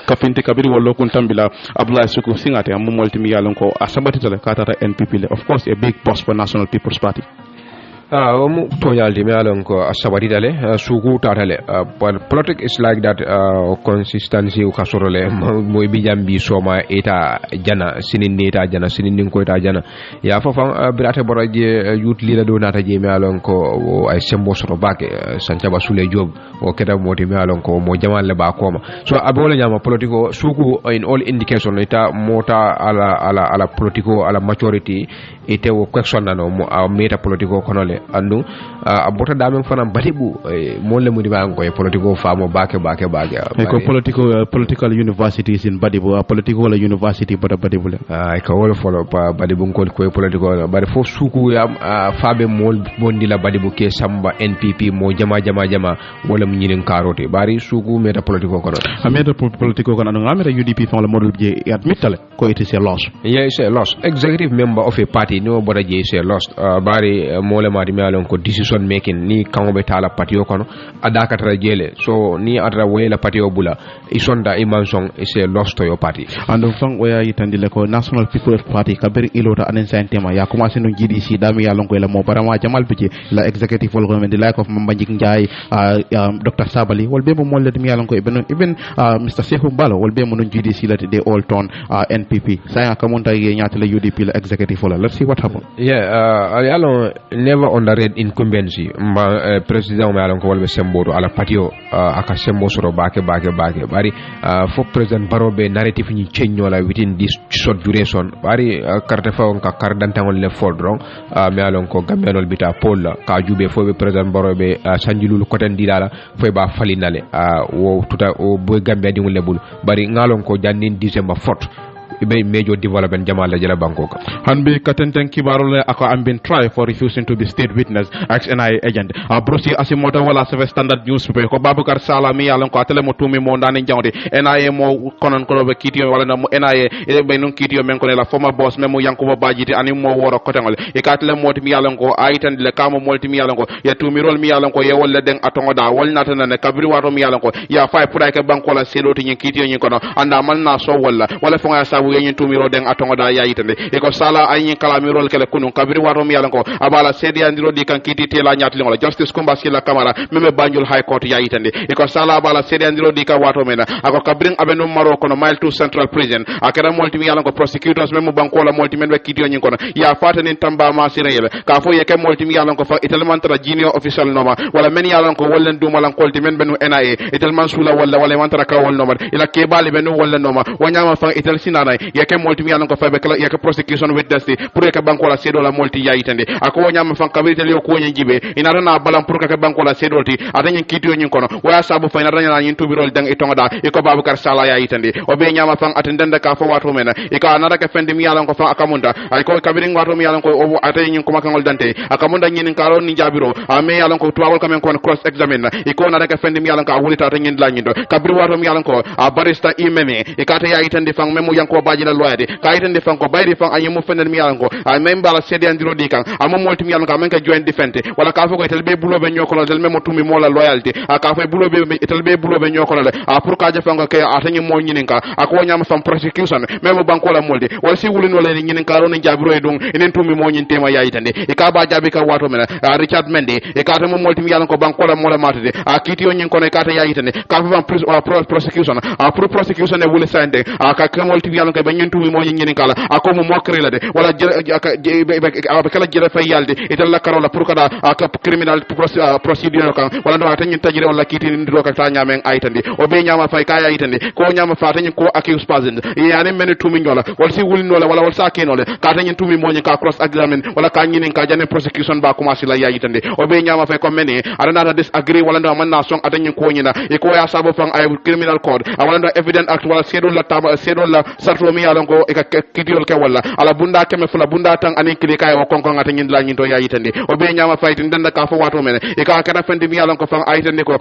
S2: kafinti kabiri wallo kun tambila Abdoulaye Suku singate am molti mi yalan ko asabati tale katata NPP le of course a big boss for National People's Party
S1: mu toñaldi mi alon ko sabari dale suku tatale but politics is like that consistency ka sorole moy bi jambi soma eta jana sinin neta jana sinin nin ko eta jana ya fofan birate boraje yut lila do nata je mi alon ko ay sembo soto bake sancha basule job o keda moti mi alon ko mo jamal le ba koma so abola nyama politico suku in all indication eta mota ala politico ala maturity ite wo question nano mo meta politico konole andu abota damen fana balibu molle mudi ba ko politico famo bake
S2: ko political universities in badibu political university badibu
S1: ay ko wala folo pa badibu ko political bari fo suku ya fabe mol bondi la badibu ke samba NPP mo jama wala mu nyinin karote bari suku meta politico kono
S2: ameta politico kono anu ameta UDP fon la model je admittale ko it is a loss
S1: it's a loss executive member of a party no boda je is a loss bari mole ma mi alon ko decision making ni kangobe tala patio kono adaka tara jele so ni atra wela patio bula isonda imanson is a loss to your party
S2: and fang waya yitandile ko National People's Party kabir ilota anen sentema ya commencé no GDC dami ya lonko la mo barama jamal biji la executive wol government the like of Mamba Njik Njai Dr Sabali wol be mo molle mi yalon ko even Mr Sekou Mbalo wol be mo no GDC la they all turn NPP saya kamonta ye nyata la UDP la executive wala let's see what happen
S1: yalo never underrate incumbency president ma alon ko wolbe sembodo ala patio aka sembo soro bake bari for president barobe narrative ni chenyola within this short duration bari carte fa on ka cardantangol le fordron me alon ko gambenol bita pol ka jube fo be president barobe sanjilul koten didala fo ba falinale wo tuta o boy gambe dingul lebul bari ngalon ko jannin December 4 ibe major development jamal la jela banko ka
S2: hanbe katenten kibarole ako ambin try for refusing to be state witness ex NIA agent brosi asimota wala save standard newspaper ko Baboucarr Sallah mi yalon ko atele mo tumi mo ndani jawde NIA mo konon ko be kitiyo wala no NIA e be non kitiyo men ko la former boss memo Yankuba Bajiti ani mo woro kotengol e katele moti mi yalon ko aitan le kamo multi mi yalon ko ya tumi rol mi yalon ko ye wolle den atongo da wol natana ne kabri wato mi yalon ko ya fay pura ke banko la seloti nyi kitiyo nyi kono anda man na so wala fonga sabu yenyi tumiro den atongo da yayitande e ko Sala ayin kala mi rol kele kunun kabri wato mi yalan ko abala sedi andiro di kan kiti tela nyatli ngola justice kumba sila kamara meme Banjul high court yayitande e ko Sala abala sedi andiro di ka wato mena ako kabrin abeno maro kono mile 2 central prison akara multi mi yalan ko prosecutors meme banko la multi men be kiti nyin kono ya fatani tamba ma sirele ka fo yeke multi mi yalan ko fa itelmantara junior official noma wala men yalan ko wollen dumalan kolti men benu NIA itelman sula wala mantara ka wol noma ila kebali benu wala noma wanyama fa itel sinana yeke multi mi yalan ko fa be kala yeke prosecution witness pour que banko la sedo la multi yayitande ako wanyama fa kabirite le ko nyi jibe ina rana balam pour que banko la sedo ti adanyen kitiyo nyin kono waya sabu fa ina rana nyin tubirol dang itonga da iko Baboucarr Sallah yayitande o be nyama fa atendende ka fa wato mena ika anara ka fendi mi yalan ko fa akamunda ay ko kabirin wato mi yalan ko o atay nyin ko makangol dante akamunda nyin karo ni jabiro ame yalan ko tuwal kamen ko cross examine iko na ka fendi mi yalan ka wulita ta nyin la nyin do kabir wato mi yalan ko a barista imeme ikata yayitande fa memo yanko baji la lawyer de ka itande fanko bayri fan anyi mo fenen mi yalanko ay même bala cede andiro di kan amo molti mi yalanko men ka join defente wala ka foko tel be bulo be nyoko del même tumi mo la loyalty ka fa bulo be tel be bulo be nyoko la pour ka je fanko ke atani mo nyinin ka ako nyama fam prosecution même banko la molde wala si wulin wala nyinin ka ron jabiro e dum enen tumi mo nyin tema yayitande e ka ba jabi ka wato mena Richard Mendy e ka mo molti mi yalanko banko la mo la matade kiti o nyin ko ne ka ta yayitande ka fa prosecution pour prosecution e wuli sande ka molti mi yalanko be nyin tumi mo nyin kala ako mo mokre la de wala be kala jere fay yalde ital la karola pour kada ka criminal procedure kan wala do tan nyin tajire wala kiti ndiro ka ta nyamen aytandi o be nyama fay ka aytandi ko nyama fa tan ko accuse president yani men tumi ngola wala si wuli nola wala sa kenole ka tan nyin tumi mo nyin ka cross examine wala ka nyin ka jane prosecution ba commencer la aytandi o be nyama fay ko meni ada na disagree wala do man na song atan nyin ko nyina e ko ya sabo fan ay criminal code wala do evidence act wala sedol la taba sedol la sarto mi yalon ko e ka kitiol ke wala ala bunda keme fula bunda tan anin kili kay o konko ngata nyin la nyin to yayitande o be nyama fayti danda ka fo wato men e ka kada fendi mi yalon ko fan ayitande ko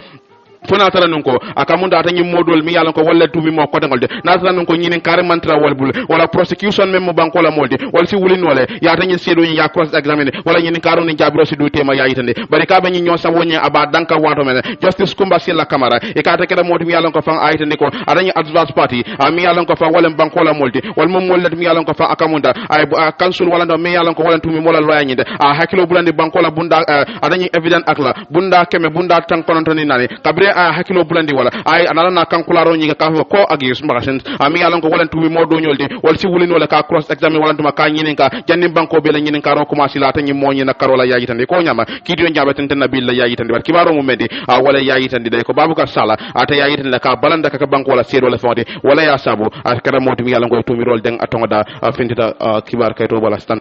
S2: fona tala non ko akamunda tan nyim modol mi yalon ko walla tumi mo ko dangol de na tala non ko nyinen kare mantra wal bul wala prosecution même mo banko la molde wala si wulin wala ya tan nyin sedo ya cross examine wala nyinen karo ni jabro si do tema yayitande bari ka ba nyi ñoo sa wonya aba danka wato men justice kumba sila camara e ka ta keda modi mi yalon ko fan ayitande ko adani advance party mi yalon ko fan wala banko la molde wal mom molde mi yalon ko fan akamunda ay council wala do mi yalon ko wala tumi mo la loya nyinde hakilo bulande banko la bunda adani evident akla bunda keme bunda tan konontoni nani kabre hakilo bulandi wala ay anala na kankularo nyiga ka ko agis magasin ami yalon ko wala tumi mo do nyolde wal si wulin wala ka cross examine wala tuma ka nyinin ka jannim banko be la nyinin ka ro commencer la tan mo nyina karola yayitande ko nyama kidiyo nyaaba tan nabil la yayitande bar kibaro mo meddi wala yayitande day ko babukar sala ata yayitande ka balanda ka banko wala sedo wala fonde wala ya sabu kada mo tumi yalon ko tumi rol den atonga da fintita kibar kayto wala stan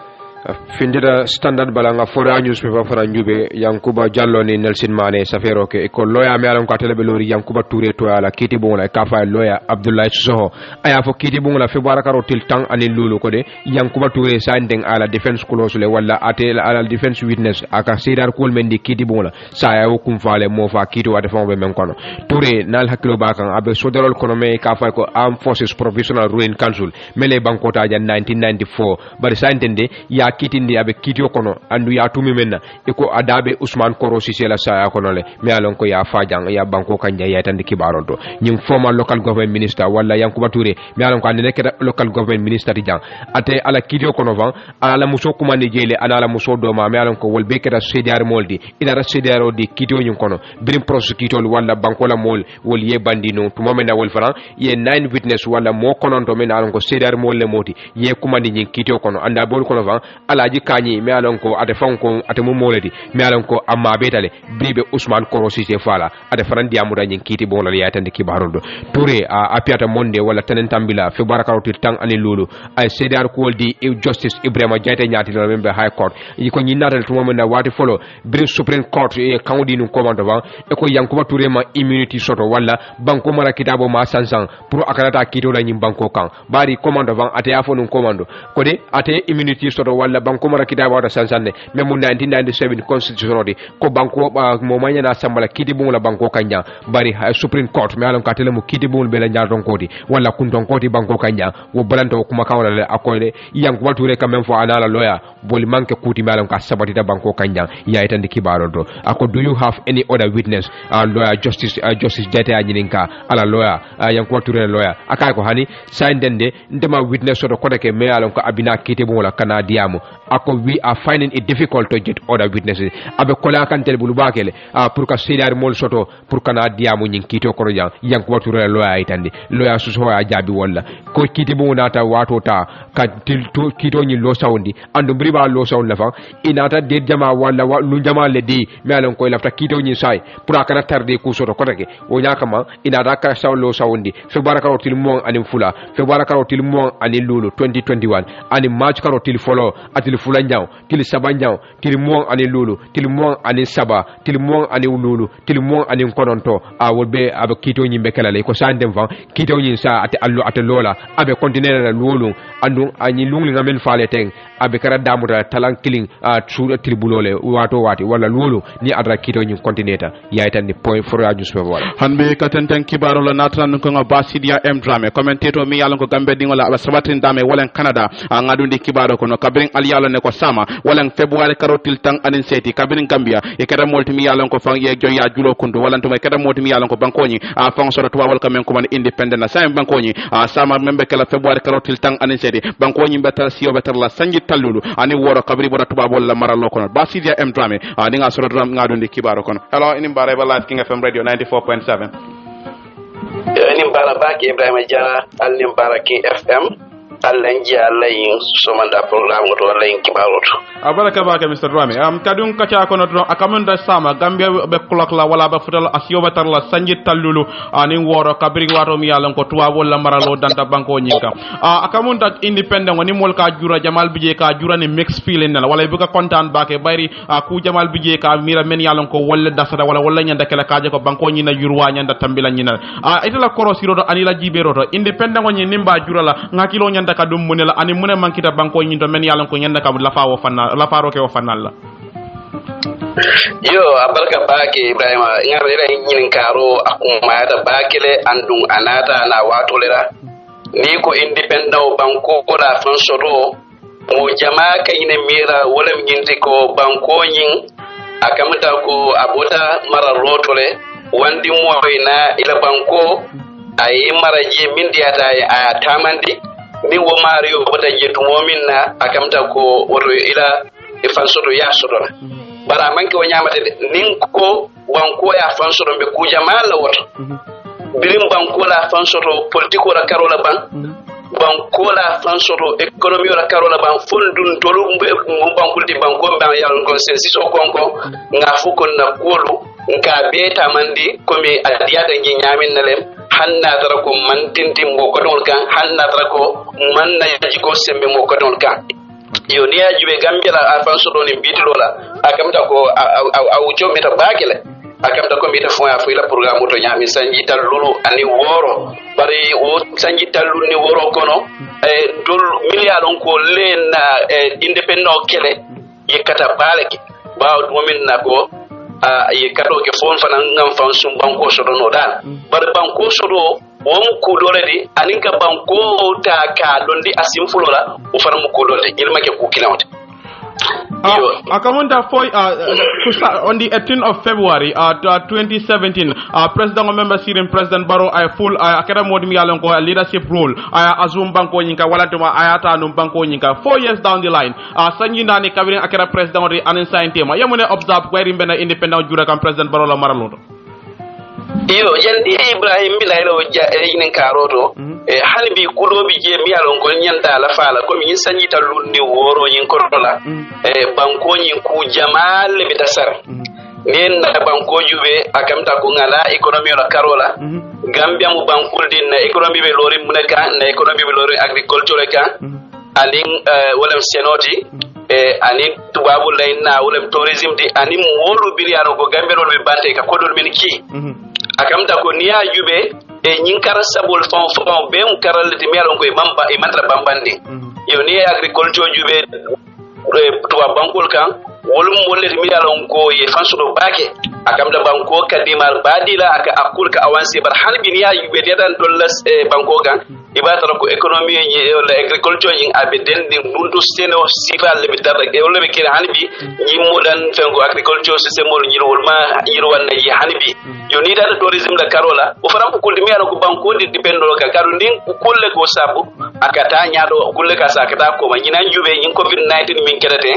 S1: findida standard balanga fora newspaper fora njube yankuba jallo ni Nelson Mane safero ke ko loya me alam ko tele be lori yankuba touré to ala kiti bonga ka fa loya Abdoulaye Soho aya fo kiti bonga fe barakaro til tang ani lulu ko de yankuba touré sandeng ala defense clause le wala atel ala defense witness aka sidar kol men di kiti bonga sa ya kum faale mo fa kiti wa defon be men kono touré nal hakilo bakan abe soderol kono me ka fa ko Armed Forces Provisional Ruling Council mele banko ta 1994 bari santende ya kitindi abe kitio kono andu ya tumi menna iko adabe Ousmane Koro Cissé la saya kono le me alon ko ya fajang ya banko kanja ya tandi kibaronto nyim former local government minister wala Yankuba Touré me alon ko ande keda local government minister di jang ate ala kitio kono van ala muso kumani jele ala muso do ma me alon ko wol be keda CDR moldi ina CDR di kitio nyum kono birim prosecutor wala banko la mol wol ye bandino to momena wol faran ye 9 witness wala mo kono to me alon ko CDR mol le moti ye kumani nyin kitio kono anda bol kono van alaji kanyi me alon ko ate fanko ate mo moledi me alon ko amma betale bibe Ousmane Koro Cissé fala ate farandi amuda nyin kiti bon la yatande kibarodo Touré a apiata monde wala tanen tambila fe barakawti tang ani lulu ay CDR ko di justice Ibrahima Jaite nyati la membe high court yi ko nyinatal to mo na wati follow bir supreme court e kawdi nu commande van e ko Yankuba Touré ma immunity soto wala banko mara kitabo ma sansan pour akanata kito la nyim banko kan bari commande van ate afo nu commando ko de ate immunity soto wala banko mara kitabo wata sansanne même 1997 constitution di ko banko mo manya na sambala kiti bu la banko kanya bari supreme court me alon katele mu kiti bu be la nyar don kodi wala kunton kodi banko kanya wo balanto kuma kawla le akole Yankuba Touré quand même fo anala lawyer boli manke kuti me alon ka sabati da banko kanya ya itandi kibaro do ako do you have any other witness lawyer justice Jaite anyininka ala lawyer Yankuba Touré lawyer akay ko hani saindende ndema witness so ko deke me alon ko abina kiti bu la kana diamu ako we are finding it difficult to get other witnesses abe kola kan tel bulu bakele pour ka CDR mol soto pour kana diamu nyin kito ko jang Yankuba Touré lawyer itandi lawyer su so ya jabi wala ko kiti bu nata wato ta ka til to kito nyi lo sawndi andu briba lo sawn la fa inata de jama wala lu jama le di me alon ko lafta kito nyi sai pour kana tarde ku soto ko teke o nyakama inata ka saw lo sawndi fe baraka rotil mo anim fula fe baraka rotil mo anin lulu 2021 anim match karotil follow atil fulanjaw til sabanjaw til mo ani lulu til mo ani saba til mo ani lulu til mo ani kononto a wolbe abe kito nyimbe kala ko sandem fa kito nyin sa ate allu ate lola abe continuer na lulu andu ani lungli ngamen faale teng abe kara damuta talan killing true tribulole wato wati wala lulu ni adra kito nyin continuer yaay tan ni point for ya juspe wala
S2: hanbe katenten kibaro la natran ko nga basidia m drame commentator mi yalla ko gambe dingola aba sabatin dame wala Canada ngadundi kibaro ko no kabring al yalla ne ko sama wala february karotil tang anin seti kabring Gambia e kada molti mi yalla ko fang ye joya julo kundu wala to kada molti mi yalla ko bankoni fang so to wal kamen ko man independent na sam bankoni sama membe kala february karotil tang anin seti bankoni betal siyo betal la sanji talulu ani woro kabri bora tuba wala maralo ko basidia m drame ni nga so dram ngadundi kibaro ko hello ini bare ba live King FM radio 94.7
S3: ni mbara baki Ibrahima Jara al ni mbara King FM allanji allayin somanda programme to allayin kibaroto
S2: abaraka baka Mr. Drame kadun kacha kono to akamunda sama Gambia be clock la wala ba futal asiyoba tar la sanji tallulu ani woro kabri wato mi yalan ko tuwa wala maralo danta banko nyinka akamunda independent woni mol ka jura Jamal Bije ka jura ni mix feeling na wala buka kontan bake bayri ku Jamal Bije ka mira men yalan ko wala dasada wala nyanda kala kaje ko banko nyina yurwa nyanda tambila nyina itala korosiro do ani la jibero to independent woni nimba jura la ngakilo nyanda kadum munela ani mune mankita banko nyindo men yalan ko nyanda kam la fawo fanna la faro ke o fanalla
S3: yo abarka bake Ibrahima ngare ira nyin karo akuma da bakele andung anata na watolera ni ko independent banko ko la fansoro mo jamaa kayne mira wala nyinte ko banko nyin akamta ko abota mara rotole wandi moyna ila banko ay maraje min diata a tamandi ni wo mario bota jetu mominna akamta ko woto ila e fansoto ya sodora bara manke wanyamate nin ko banko ya fansoto be kujamala woto birim banko la fansoto politiko la karola ban banko la fansoto economy la karola ban fundun tolu mo banko di banko ban ya consensus o konko ngafu kon na kolu nka beta mandi komi adiyata ngi nyamin nalem hanna tara ko man tintim mo ko don kan hanna tara ko man na yaji ko sembe mo ko don kan yo ni ajube Gambia la afanso don bitilola akamta ko au jomita bakele akamta ko mita fon afu ila programme to nyami sanji talulu ani woro bari o sanji talulu ni woro kono dol milliardon ko lena independent kele yekata balake bawo momin na ko ye kado ke fon fana ngam fan sum banko so do dal bar banko so do won ku dole di aninka banko ta ka dondi asim fulola o fana mu ko dole ilma ke ku kilawte
S2: Akamunda for on the 18th of February 2017 President member Syrian President Barrow full akada modmi yalon ko leadership role azum banko nyinka wala tuma ayata num banko nyinka 4 years down the line sanyi ndani kabirin akada president ri anen saintema yamune observe kweri mbena independent jura kam President Barrow la maraloto
S3: iyo jandi Ibrahim bilaylo inin karoto halbi kulobi je mi alon ko nyanta la fala ko min sanyi talunni woro yin korola banko nyin ku jamal bi tasar nen na banko jube akamta ko ngala economy la karola Gambia mu bankul din na economy be lori munaka na economy be lori agriculture ka alin wala senoti ani tubabu layna wala tourism di ani molu biliaro ko Gambia ro be bante ka kodol min ki akamta ko niya jube nyin kara sabol fon be un karal de melon ko mamba e matra bambande yo ni agriculture jube to bankol kan wolum wolle de melon ko e fansudo bake akamta banko kadimal badila aka akul ka awansi bar halbi niya jube de dan dollas banko kan ibata ko economy ni wala agriculture yin abeden din bundu seno sifal le bitar e wala be kira halbi ni modan fengo agriculture system mo ni wolma yirwan na yi halbi yo ni data tourism da karola o faram ko kuldi mi ala ko banko di dependo ka karu ndin ko kulle ko sabu akata nyaado kulle ka sakata ko ma nyina jube nyin covid-19 min kedate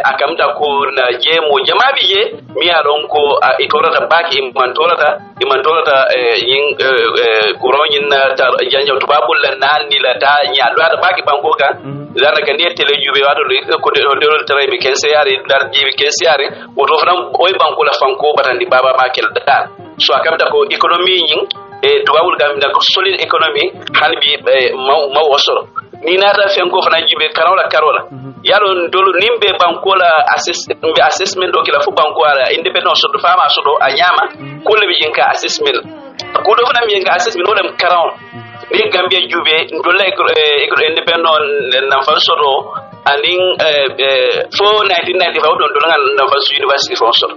S3: akamta ko na je mo jamabi je mi alon ko ikorata baki imantolata yin kuronyin na janja tubabul nan ni la ta nyaado ada baki banko ka zana ka ne tele jube wado ko de tare be kense yare dar jibi kense yare o to faram oy banko la fanko batandi baba makel da so akamta ko economy yin tubabul gam da ko solid economy halbi ma wasoro ni nata fen ko fana jibe karola yalo dolu nimbe bankola assessment do kila fu bankola independence do fama so do anyama ko le bijinka assessment ko do fana mi nga assessment wala karon ni Gambia jube ndola independent na fa so do aning for 1995 don dolangal na fa university for so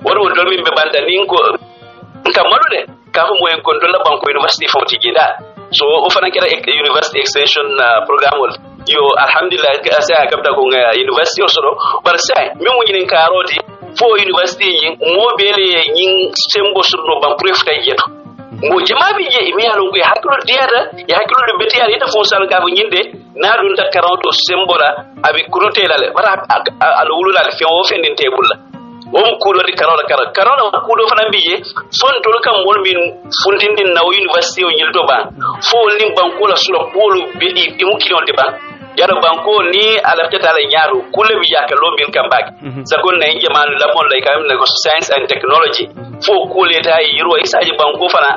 S3: woro do mi be banda nin ko kamalu de ka fu moyen kon dola banko university for tigida so o fana kera university extension program yo alhamdulillah sai aka kabda ko university so bar sai mi mo yin karoti fo university yin mo bele yin sembo surno ban prefta yeto mo jamabi je mi alon ko haklo diada ya haklo de betiya ita fo sal ka nyinde na dun ta karoto sembola abi kurotelale bara alwulula fe o fendin tebulla on kudo di karola kudo fana biye fon tol kam wol min fundindin na university o nyilto ba fo lim banko la sulo polu be di mu kilon de ba yaro banko ni alaftata la nyaaru kulle bi yakalo min kambaki sakon na jaman la mon lay kam na ko science and technology fo kule ta yiro isaji banko fana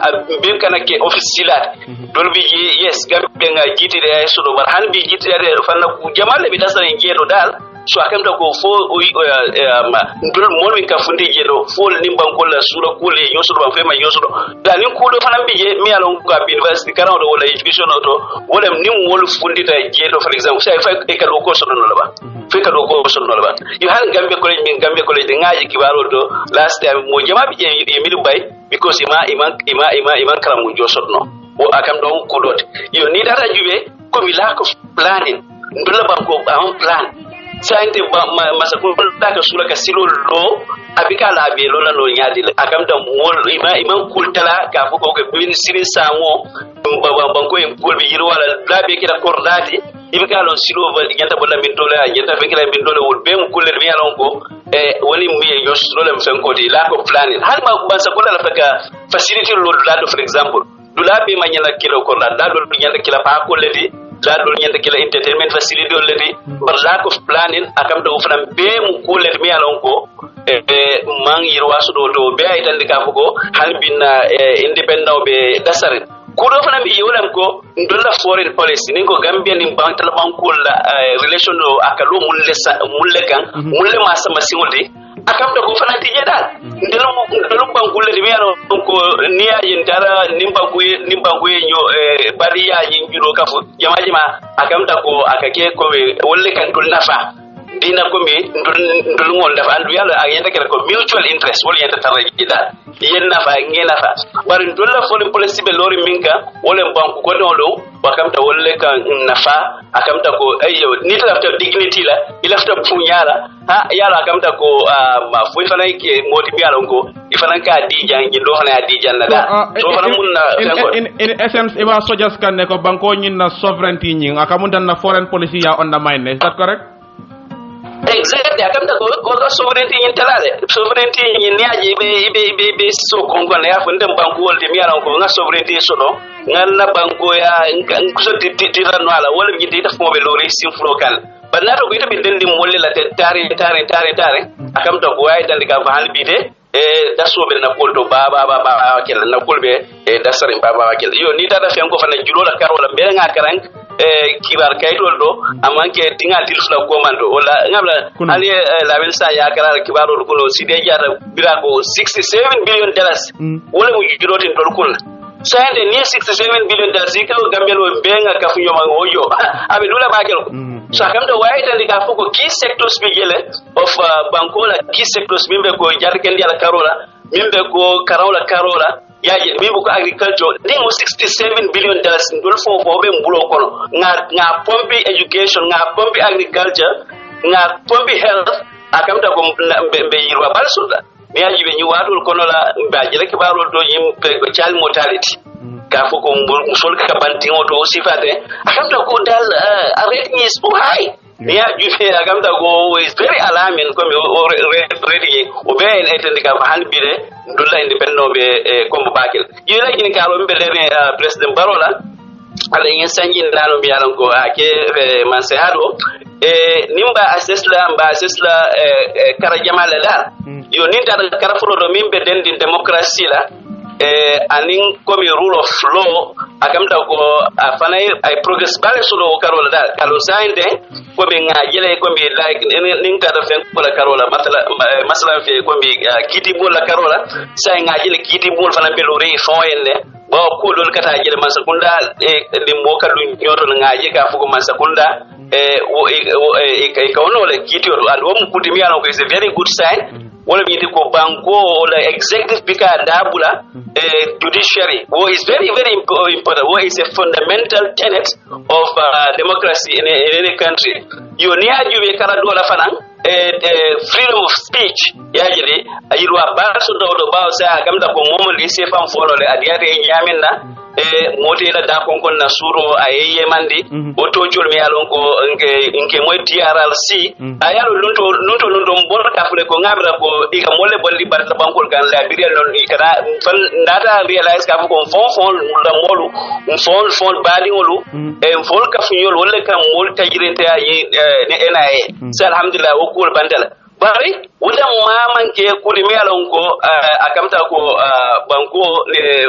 S3: be kana ke office silat dol bi yes gambe nga jiti de so do bar han bi jiti de fana ku jamal bi tasare ngedo dal so akamta ko fo ndol mon min ka fundi jedo fo nim banko la sura kule yoso do fema yoso do da nin kudo fana bi je mi alon ko university karan do wala education auto wala nim wol fundi ta jedo for example sai fa e ka do ko so no la ba fe ka do ko so no la ba yo han gambe college de ngaaji kibaro do last time mo jama bi je mi du bay because iman karam mo josodno o akam do ko dot yo ni data jube ko mi lack of planning ndola banko am plan sainte masakul daka sura ka silo lo abika la be lo la no nyaadi akam da mol iman kultala ka fu ko bin sirin samo banko en pol bi yiro wala la be kira kordati ibika lon silo nyanta bola min dole nyanta fe kila min dole wol be mu kuller mi alon ko woni mi yo silo le fen ko di lack of planning hal ma masakul la faka facility lo la do for example dula be ma nyala kilo korda da do nyanta kila pa ko ledi la do nyanta kila entertainment facility do ledi bar lack of planning akam do fana be mu kuller mi alon ko man yiro wasu do be ay tan ka fugo hal bin independent be dasare kudo fana mi yolam ko ndolla foreign policy ningo Gambia nim bantal bankol relation do akalo mulle kan mulle ma sama singolde akam da ko fana tije dal ndelo bankol de mi ano ko niya yin dara nimbangu nyo bariya yin juro kafu jamaji ma akam da ko akake ko wolle kan dul nafa dina ko mi ndul ngol dafa andu yalla ak yenda ko mutual interest wala yenda taraji dal yen nafa ngena fa bari ndolla foreign policy be lori minka wala banku ko do do wakamta wolle kan nafa akamta ko ayo ni lafta dignity la ilafta punyala ha yala akamta ko ma fu fana ke moti biala ngo ifana ka di jangi do hana di janna da so fana munna in
S2: essence iba sojas kan ne ko banko nyin na sovereignty nyin akamundan na foreign policy ya undermine is that correct?
S3: Exactly, akamta ko sovereignty in talale sovereignty in niaje be so kongo na yafu ndem banku wolde mi yaran ko nga sovereignty so do ngalla banko ya nguso titirano ala wala mi dita fo be lori sim local banna to ko ita be dendi molle la tare akamta ko ay dandi ka fa halbide da sobe na koldo baba kel na kolbe da sarin baba kel yo ni dada fen ko fa na julo la karola be nga karang kibar kaytol do amanke tinga tilfla komando wala ngabla ali la belsa ya karar kibaro ko side jara birago 67 billion dollars wala mu jurotin dol kul sande ni 67 billion dollars ko gambelo benga kafunyo mangoyo abe dula bakel ko sakam do wayta ndika fuko key sectors be gele of bankola key sectors mimbe ko jarken diala mimbe ko karola yaje mimbe ko agriculture dingo 67 billion dollars ndol fo be mbulo kono nga pompi education nga pompi agriculture nga pompi health akamta ko be yirwa balsuda mi yaji be nyuwadul kono la mbaje rek barol do yimbe ko child mortality ka fo ko musol ka banti oto sifate akamta ko dal rate is so high mi yaji fe akamta ko is very alarming ko mi ready o be en etende ka halbire dulla independent be kombo bakel yela gini ka ro mbele president barola ala yin sanji nalo mi yalan ko ake mansehado nimba assessla kara jamala dal yo ninta kara furo do mimbe dendi democracy la anin komi rule of law akamta ko afana ay progress bale solo karola dal kalo sainde komi ngajele komi like nin kada fen ko la karola masala fe komi kiti bol la karola sai ngajele kiti bol fana belore foyenne bo ko dol kata jele man sakunda limbo kalu nyoto ngaje ka fuko man sakunda kawno le kiti and wo mukutimi ana ko is a very good sign wala biyete ko banko wala executive bika dabula judiciary wo is very very important wo is a fundamental tenet of democracy in any country yo ni ajube kala dola fanan freedom of speech yajiri ayirwa baso do bawo sa gamda ko momo li se fam folo le adiyate nyaminna moti la da kon na suro ayeye mandi o to jol mi alon ko nke moy TRLC ayalo lunto mbol ka fule ko ngabra ko ika molle bolli barta bankol kan la birel non ikana fan data realize ka ko fon la molu fon bali ngolu fon ka funyol wala kam mol tajirente ay ne enaye alhamdulillah o ko bandala bari wala maman ke kuli mi alon ko akamta ko banko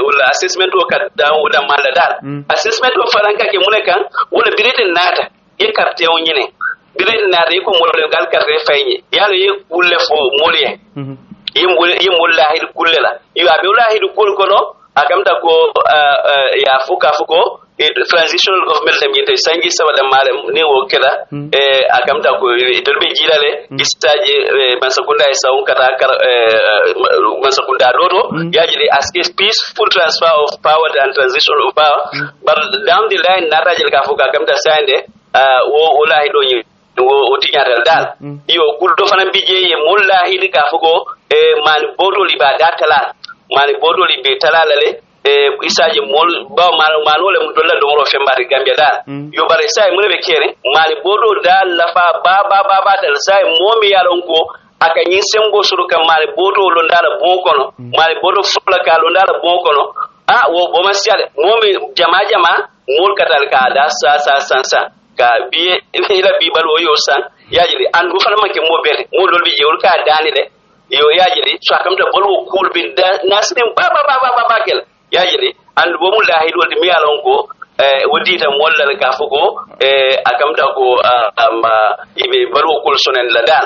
S3: wala assessment o kadda wala maladal assessment o faranka ke munekan wala birete nata e carte o nyine birete nata ko mo gal carte fayni yalo ye kulle fo molye yimul lahid kulle la yo abi lahid kul kono akamta ko ya fuko transitional government tamite sangi sabada male ne wo keda akamta ko dolbe jilale istaje masakunda isaun kata masakunda dodo yaji as a peaceful transfer of power and transition of power but down the line natajel ka fuka akamta sande wo wallahi do nyi wo tinyata dal yo kuldo fana bije mullahi ka fuko man bodo libada tala man bodo libe talalale isaji mol ba manole mu dolla do ro fembari gambia dal yo bare sai mu be kere mali bodo dal la fa ba dal sai momi yalon ko aka nyin sembo suru kam mali bodo lo ndala bonkono mali bodo fula ka lo ndala bonkono wo bo masiale momi jama mol katal ka da sa ka biye ila bi balo yo san yaji andu fana make mo bele mo lol bi yewul ka dani de yo yaji so akamta bolo kul bi nasdim ba kel yajiri and bo mu lahid wal mi alon ko wodita mollal ka fuko akamta ko ibe baro kol sonen la dal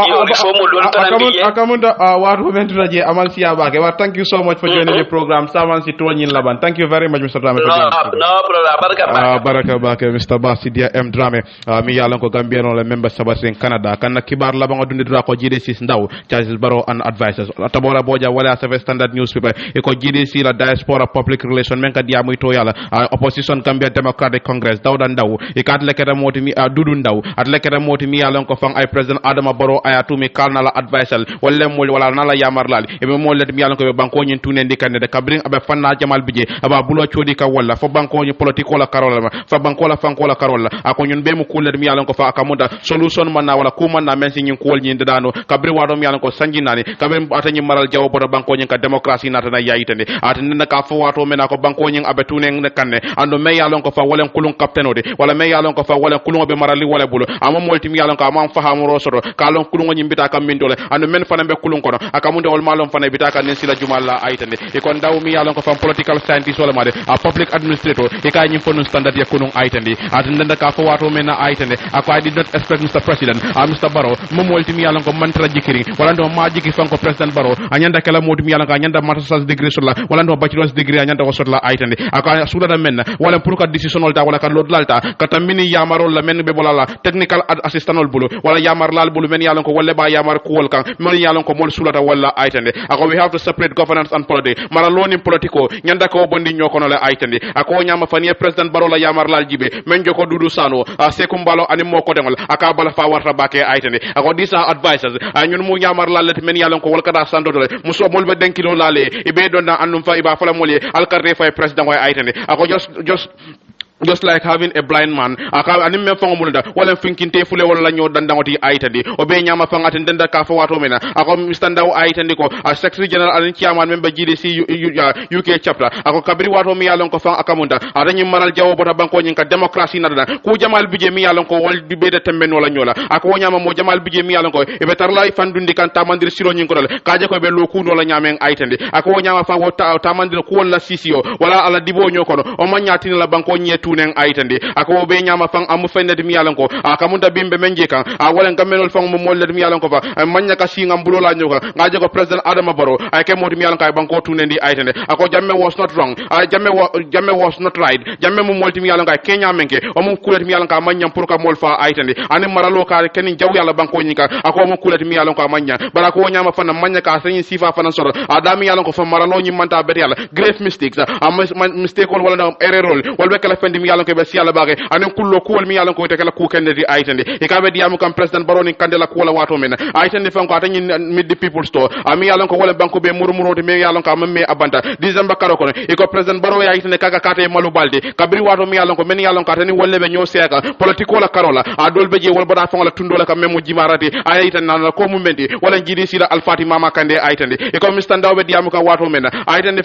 S3: yo fo mo don tan biye
S2: akamunda wat ho mentu raje amal siya ba ke thank you so much for joining the program saman si toñin laban thank you very much Mr. Drame
S3: no problem
S2: baraka ba ke Mr. Basidia M Drame mi yalon ko gambiano le member sabas in Canada kan kibar la ba ngodundi dra ko GDC ndaw Charles Barrow and advisors tabora boja wala sa standard newspaper e ko GDC la diaspora public relation men ka dia muy to yala opposition Gambia Democratic Congress Dawda Ndaw e kat lekere moti mi Dudu Ndaw at lekere moti mi yalon ko fang ay president Adama Barrow ayatu mi kalna la advisor wala mol wala nala yamar lal e be mol let mi yalon ko be banko nyin tunen dikande de kabring abe fanna jamal bije aba bulo chodi ka wala fo banko nyi politiko la karola fa banko la fanko la karola ako nyun be mu kulle mi yalon ko fa akamuda solution man na wala kuma na men nyin ko nyin dano kabri wado mi yalon ko sanji nani kabri atani maral jaw bodo banko nyin ka democracy nata na yayitande atani ka fo wato mena ko banko nyin abe tunen ne kanne ando me yalon ko fa wala kulun captain de wala me yalon ko fa wala kulun be marali wala bulu ama molti mi yalon ko ama fahamu rosoro kalon kulun nyi bita kam mindole ando men fana be kulun ko akamunde wal malon fana bita kan sila jumala aytande e kon daw mi yalon ko fa political scientist wala made a public administrator e kay nyi fonu standard ya kulun aytande atande ka fa wato mena aytande ako I did not expect Mr. President Mr. Barrow mo molti mi yalon ko mantra jikiri wala ndo ma jiki fanko president Barrow anyanda kala modi mi yalon ko anyanda master's degree sola wala ndo bachelor's degree anyanda ko sotla aytande ako sudada men wala pour ka decision olta wala kan lod lalta kata mini yamarol la men be bolala technical assistant ol bulu wala yamar lal bulu men yalon ko wala ba yamar ko wol kan men yalon ko mol sulata wala aytande ako we have to separate governance and politics mara loni politico nyanda ko bondi nyoko no la aytande ako nyama fani president Barrow la yamar lal jibe men joko dudu sano sekumbalo ani moko dengol aka bala fa warta bake aytande ako disa advisors ñun mu yamar lal men yalon ko wol kada sando dole muso mol be denkilo lale ibe donna annum fa iba fala mol alkarre fa president way aytande ako just just like having a blind man anim me fango mulda wala finkinte fule wala nyo dandangoti aitandi o be nyama fanga tendenda ka fa wato mena ako Mr. Ndaw aitandi ko secretary general alin chairman member GDC UK chapter ako kabiri wato mi yalon ko fanga akamunda adanyi maral jawo bota banko nyinka democracy nadana ku jamal bije mi yalon ko wal di bede temben wala nyola ako nyama mo jamal bije mi yalon ko e be tarla fandundi kan tamandir siro nyin ko dal kaje ko be lo kundo la nyamen aitandi ako nyama fa tamandir ko wala CCO wala ala dibo nyokono o manyatini la banko nyetu nen aitandi ako be nyama fang amu fendet mi yalan ko akamunda bimbe menje kan wala ngamenol fang mo mollet mi yalan ko fa manya ka singa mbulo la nyoka ngaje ko president Adama Barrow ay ke moti mi yalan kay banko tunendi aitandi ako jamme was not wrong jamme was not right jamme mo molti mi yalan kay Kenya menke o mo kulet mi yalan ka manya pour ka mol fa aitandi ani maralo ka kenin jaw yalla banko nyika ako mo kulet mi yalan ko manya bara ko nyama fana manya ka sanyi sifa fana soro adami yalan ko fa maralo nyi manta bet yalla great mistakes mistake wala na error wala kala fendi mi yalan ko be siala bage anen kullo kuwol mi yalan ko te kala ku kende di aitande e ka be diamu kam president baroni kandela ko wala wato men aitande fan ko atani mid the people store ami yalan ko wala banko be murmuro de me yalan ko mamme abanta december karo ko e ko president baro ya aitande kaga kate malu balde kabri wato mi yalan ko men yalan ko atani wolle be nyo seka politiko la karola a dolbe je wol bada fanga tundola kam memo jimarati aitande na ko mumenti wala jidi sila alfati mama kande aitande e ko Mr. Ndaw be diamu ka wato men aitande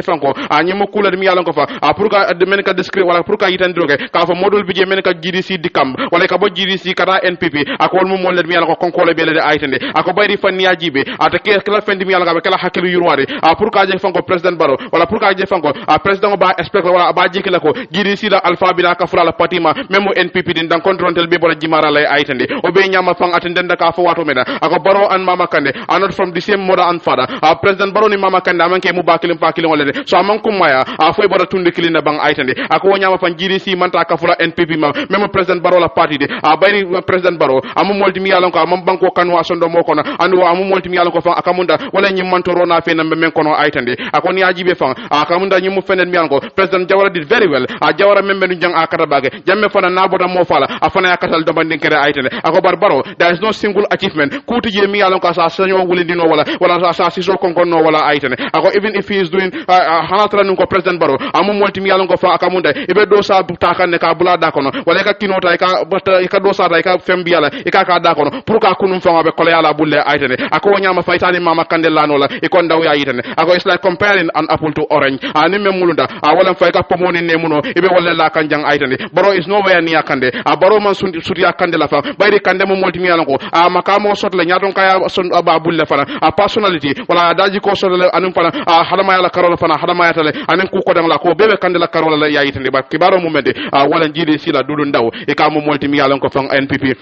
S2: fanko anyimo kula mi yalan ko fa pour ka de men ka descrire wala pour ka yitandroge ka fa modul bije men ka GDC dikam wala ka bo GDC kata NPP akol mum mollet mi yalla ko konkole be le aitande ako bayri fan yajibe ata ke kala fendi mi yalla ka kala hakilu yurwade pour ka je fanko president Barrow wala pour ka je fanko president ba expect wala ba jikila ko GDC la alpha bi la ka fula la patima memo NPP din dan kontrontel be bora jimara lay aitande o be nyama fang atenden da ka fa wato mena ako Barrow and Mama Kande are not from the same mother and father president Barrow ni Mama Kande amanke mu bakilim pakilim wala so amon kumaya foy bora tunde kilina bang aitande ako nyama fan GDC manta ka fula NPP ma même president Barrow la party de bayri president Barrow amu molti mi yalan ko amam banko kanwa sondo mo kono andu amu molti mi yalan ko fa akamunda wala nyim mantoro na fe na men kono aitande ako ni ajibe fa akamunda nyimu fenen mi yalan ko president Jawara did very well Jawara membe nu jang akata bage jamme fana na bota mo fala afana yakatal do bandin kere aitande ako Barrow there is no single achievement kuti je mi yalan ko sa sanyo wulindino wala sa siso konkono wala aitande ako even if he is doing hanatra nu ko president Barrow amu molti mi yalan ko fa akamunda ibe do sa takane ka bula da kono wala ka kinota ka do sa ka fembi yala ka da kono pour ka kunum fama be kole yala bulle aitane ako nyama faytani Mama Kande lano la e kon daw ya yitane ako is like comparing an apple to orange ani memulunda wala fay ka pomoni nemuno ibe wala la kanjang aitane Barrow is nowhere near Kande Barrow man suti ya Kande la fa bayri Kande mo molti mi yala ko makamo sotle nyaton kaya son ba bulle fana personality wala daji ko sotle anum fana hadama yala karola fana hadama yatale anen ku ko dang la ko bebe Kande la karola la ya yitane ba kibaro mo mede wala jidi sila dudu ndaw e ka mo molti mi yalan ko fang NPP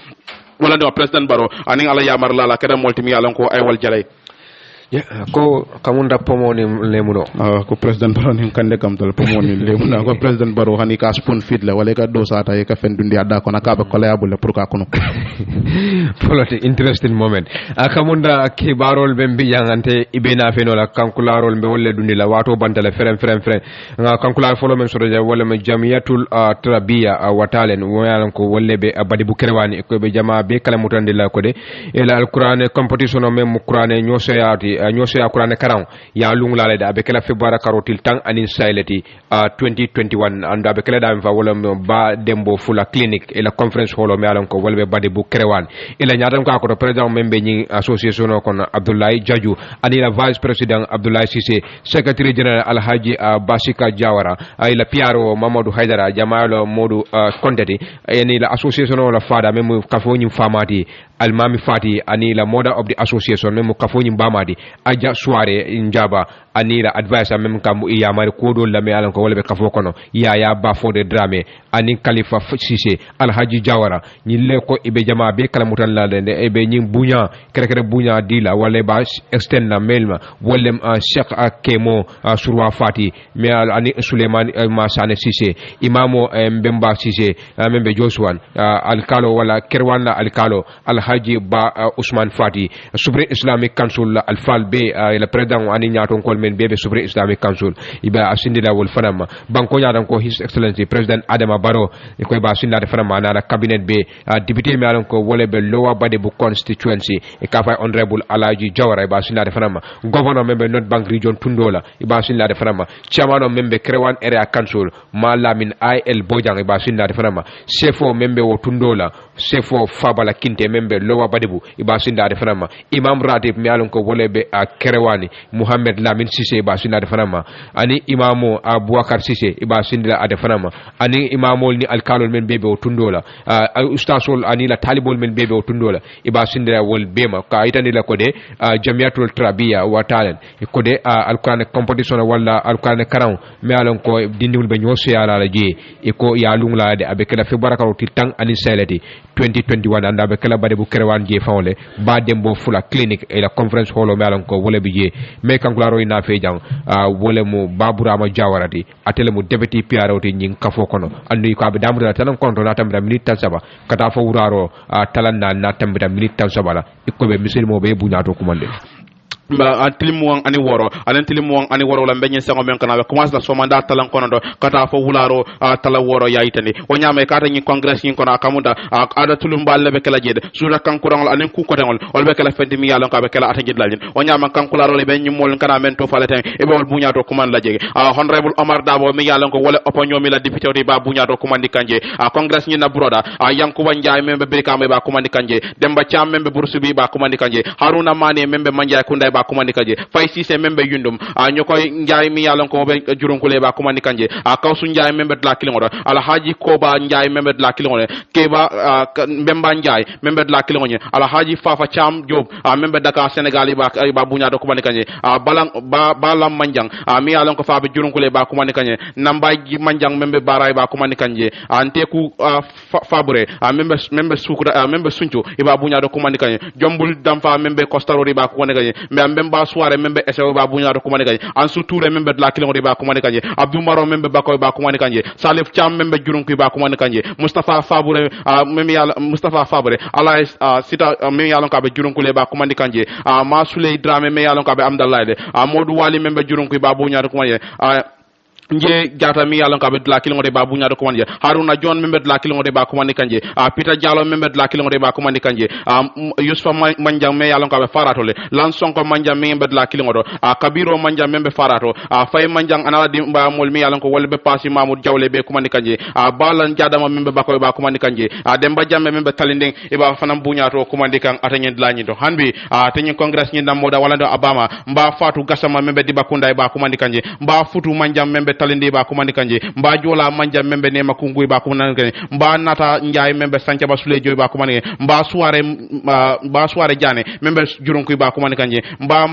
S2: wala do president Barrow aning ala yamar la kada molti mi yalan ko ay wal jalay
S1: ko kamunda pomoni lemuno
S2: ko president Barrow ni Kande kam tol pomoni lemuno ko president Barrow hani ka spoon feed la wala ka do sata e ka fen dundi adda ko naka be kolayabul pour ka kono
S1: poloti interesting moment akamunda kibarol be mbiyangante ibena fenola kankularol be wolle dundi la wato bantale frem nga kankular folo men sodoja wala me jamiyatul trabiya watalen wayalan ko wolle be abadi bu kerwani ko be jama be kala mutande la ko de ila alquran competition o mem quran ñosoya qur'an karan ya lung la da be kala febara karotil tang anin saileti 2021 anda be kala da fa wala ba dembo fula clinic ila conference hall me alon ko wolbe bade bu krewan ila nyaatam ko president membe ñi association o kon Abdoulaye Jaju ani la vice president Abdoulaye Cissé secretary general Alhaji Basika Jawara ila Piaro Mamadou Haidara Jamalo Modou Konteti ani la association o la fada mem kafo ñi famati almami fati ani la moda of the association mem kafo ñi bamadi aja soirée njaba ani la advisor mem kam iya mari kodo la me alan ko wala be kafo kono ya ba fo de drame ani Khalifa Cissé Alhaji Jawara ñi le ko ibe jama be kala mutan la de ebe ñi buña kere buña dila wala ba extend la melma wala Cheikh Akemo surwa fati me ani Suleiman Masane Cissé imamo Mbemba Cissé membe Josuan alkalo wala kerwan la alkalo Alhaji Ba Ousmane Fati Supreme Islamic Council Alfal be le président ani nyaton kol men bebe Supreme Islamic Council iba asindila wol fanama banko nyadan ko His Excellency President Adama Barrow ko ba sindade fanama na cabinet be député mi alon ko wole be Lower Badebu constituency e ka fay honorable Alaji Jawara ba sindade fanama governor membe North Bank region Tundola iba sindade fanama chairman membe Krewan area council Malamin IL Bojang iba sindade fanama sefo membe wo Tundola sefo Fabala Kinte membe Lower Badebu iba sindade fanama imam ratib mi alon ko wole be Krewani Muhammad Lamin Cissé iba sindade fanama ani imamo Abouakar Cissé iba sindila ade fanama ani imamol ni alkalol men bebe o Tundola ustasol ani la talibol men bebe o Tundola iba sindila wol bema ka itani la ko de jamiatul trabiya wa talen ko de alquran competition wala alquran karam mi alon ko dindiwul be ñoso ala la je e ko ya lungla de abe kala fe baraka til tang ani selati 2021 anda be kala bade bu Krewan je fawle ba dembo fula clinic e la conference hall mi alon ko wala bi je me kankularo ina fe jang wala mu Baburama Jawarati atele mu deputy PRO ti ñing kafo kono andu ko abe damru tan konto na tambita minute tan saba kata fo wuraro talanna na tambita minute tan saba la ikobe misilmo be buñato kumande
S2: ba tilimuang ani woro alen tilimuang ani woro la mbenye sengo men kana commence la somanda talan kono do kata fo wularo tala woro yaitani wonyame kata nyi congress nyi kono akamuda ada tulumba lebe kala jede sura kankurang anen ku ko dengol olbe kala fendi mi yalon ka be kala ata jidlalin wonyama kankularo le ben nyi mol kana men to faleten e bol buñato kuman la jege honorable Omar Dabo mi yalon ko wala opinion mi la député de ba buñato kumandi kanje congress nyi na broda yankuba njaay membe brika me ba kumandi kanje demba cham membe bursubi ba kumandi kanje haruna mane membe manjay kunda ba kumandi kanje fay sise membe yundum ñokoy njaay mi yalon ko be jurunkule ba kumandi kanje kawsu njaay membe de la kilingodo alhaji koba njaay membe de la kilingodo keba mbemba njaay membe de la kilingodo alhaji fafa cham job membe Dakar Senegal ba bunya do kumandi kanje balam manjang mi yalon ko fa be jurunkule ba kumandi kanje nambay manjang membe baray ba kumandi kanje anteku fabre membe sukra membe sunchu iba bunya do kumandi kanje jombul damfa membe kostarori ba kumandi kanje memba soirée membe esew ba bunya do kumani kanje ansu touré membe de la kilingori ba kumani kanje abdou maro membe bakoy ba kumani kanje salif cham membe jurunki ba kumani kanje mustafa faboure membe yalla mustafa faboure ala sita membe yalla ka be jurunkule ba kumani kanje ma suley drame membe yalla ka be amdallah de modou wali membe jurunki ba bunya do kumani nje jata mi yalon ka be de la kilingode ba bunya do komande haruna john membe de la kilingode ba komande kanje peter diallo membe de la kilingode ba komande kanje yusufa manjang me yalon ka be farato le lan sonko manjang membe de la kilingodo kabiro manjang membe farato fay manjang anala di ba mol mi yalon ko wala be pasi mamoud jawle be komande kanje balan jadama membe bakoy ba komande kanje demba jamme membe talinding e ba fanam bunya to komande kan atanyen de la nyido hanbi tanyen congress nyi namoda wala do abama mba fatu gasama membe di bakunda ba komande kanje mba futu manjang membe talindi ba kumandi kanje mba jola manja membe ne makungu ba kumandi kanje mba nata njaay membe sanca ba sule joy ba kumandi mba soirée jane membe jurunku ba kumandi kanje mba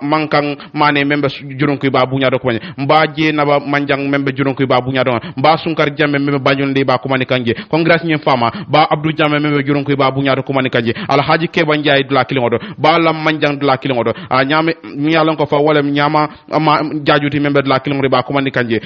S2: mankang mane membe jurunku ba bunya do kumandi mba je na ba manjang membe jurunku ba bunya do mba sunkar jamme membe bañondi ba kumandi kanje congress ñi fama ba abdou jamme membe jurunku ba bunya do kumandi kanje alhaji keba njaay de la kilingodo ba lam manjang de la kilingodo ñame mi yalon ko fa wala ñama jajuti membe de la kilingodo ba kumandi kanje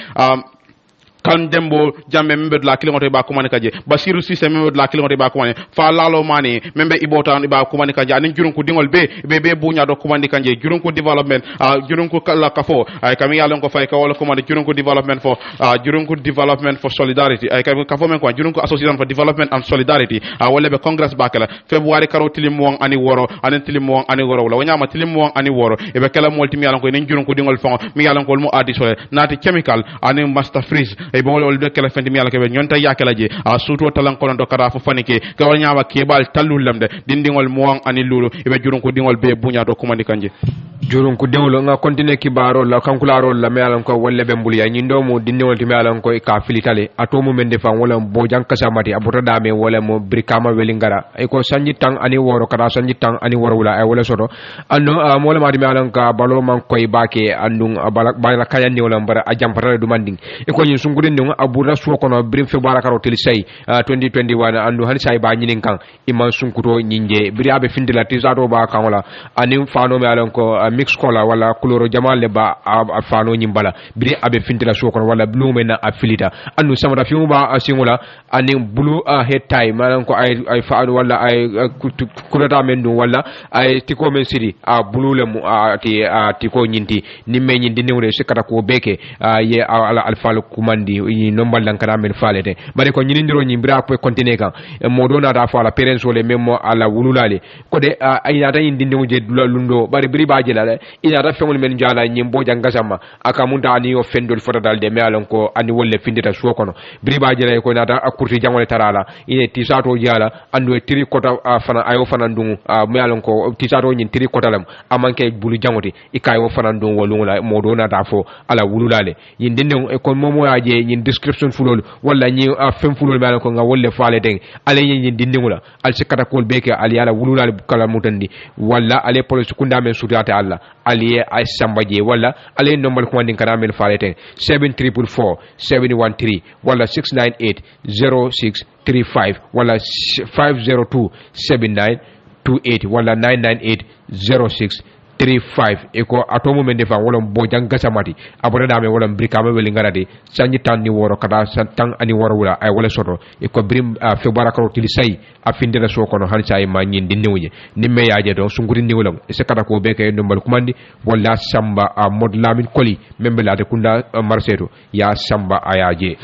S2: kan dembo jamme membe de la kilingote ba kumani kaje basiru sise membe de la kilingote ba kumani fa lalo mani membe ibota ba kumani kaje anin jurunku dingol be bunya do kumani kanje jurunku development jurunku kala kafo ay kami yalon ko fay ka wala kumani jurunku development for solidarity ay kami kafo men ko jurunku association for development and solidarity wala be congress bakala february karo tilimwon ani woro anin tilimwon ani woro wala wanyama tilimwon ani woro e be kala molti mi yalon ko nin jurunku dingol fon mi yalon ko mo adi sole nati chemical anin master freeze e bo wol de kala fendi mi yalla ke nyonta yakala je suto talan kono do kara fo fanike ka wal nyaaba ke bal talul lamde dindingol mo ani lulu e be jurun ko dingol be bunya do komandi kanje
S1: jurun ko dewlo nga continue kibaro la kankularo la me alan ko wolle be mbul ya nyindo mo dindingol ti me alan ko ka filitale atomo men defan wala bo janka samati abuta dame wala mo brikama welingara e ko sanji tang ani woro kara sanji tang ani woro wala ay wala soto anno mo le ma di me alan ka balo man koy bake andung bala kayani wala mbara ajampara du manding e ko nyin sungudin no abura suwa kono brim fe barakaro tel say 2021 andu hal say ba nyinin kan iman sunkuto nyinje biri abe findila tizato ba kan wala anim fano me alon ko mix kola wala couleur jamal le ba a fano nyimbala biri abe fintila sokon wala blue mena afilita anu samara fi ba singula ani blue head tie manan ko ay faanu wala ay kulata men dum wala ay tiko men siri a blue le tiko nyinti nimme nyindi newre sikata ko beke ye ala alfalu kumandi nombal lankana men falete bari ko nyindiro nyimbira ko continue kan modona da fala parents wala memmo ala wululale ko de ayata yindi ndewje lundo bari biri baje la ina da fengol men jala nyimbo jangasama aka munta ani o fendol fota dalde me alon ko ani wolle findita suwo kono biri baje la ko nata akurti jangole tarala ine tisato jala andu tiri kota fana ayo fana ndungu me alon ko tisato nyin tiri kota lam amanke bulu jangoti ikayo fana ndungu wolungula modona da fo ala wululale yindi ndeng ko momo yaje yin description fulol wala nyi fem fulol me alon ko nga wolle faale deng ale yin dindingula al sikata kol beke ali ala wululale kala mutandi wala ale police kunda men sutata alla aliye ay sambaje wala ale nombal ko wandin kana men falete 7444 713 wala 698 0635 wala 502 7928 wala 998 0635 eko atomo men defa wala bojang gasamati abona dame wala brikama weli ngarade sanyi tan ni woro kada tan ani woro wala ay wala soto eko brim fe barakaro tili say afindira so kono han say ma nyin dinnewje nimme yaaje don sunguri ni wala se kada ko be kay ndombal kumandi wala samba mod lamin koli membe la de kunda marseto ya samba ayaje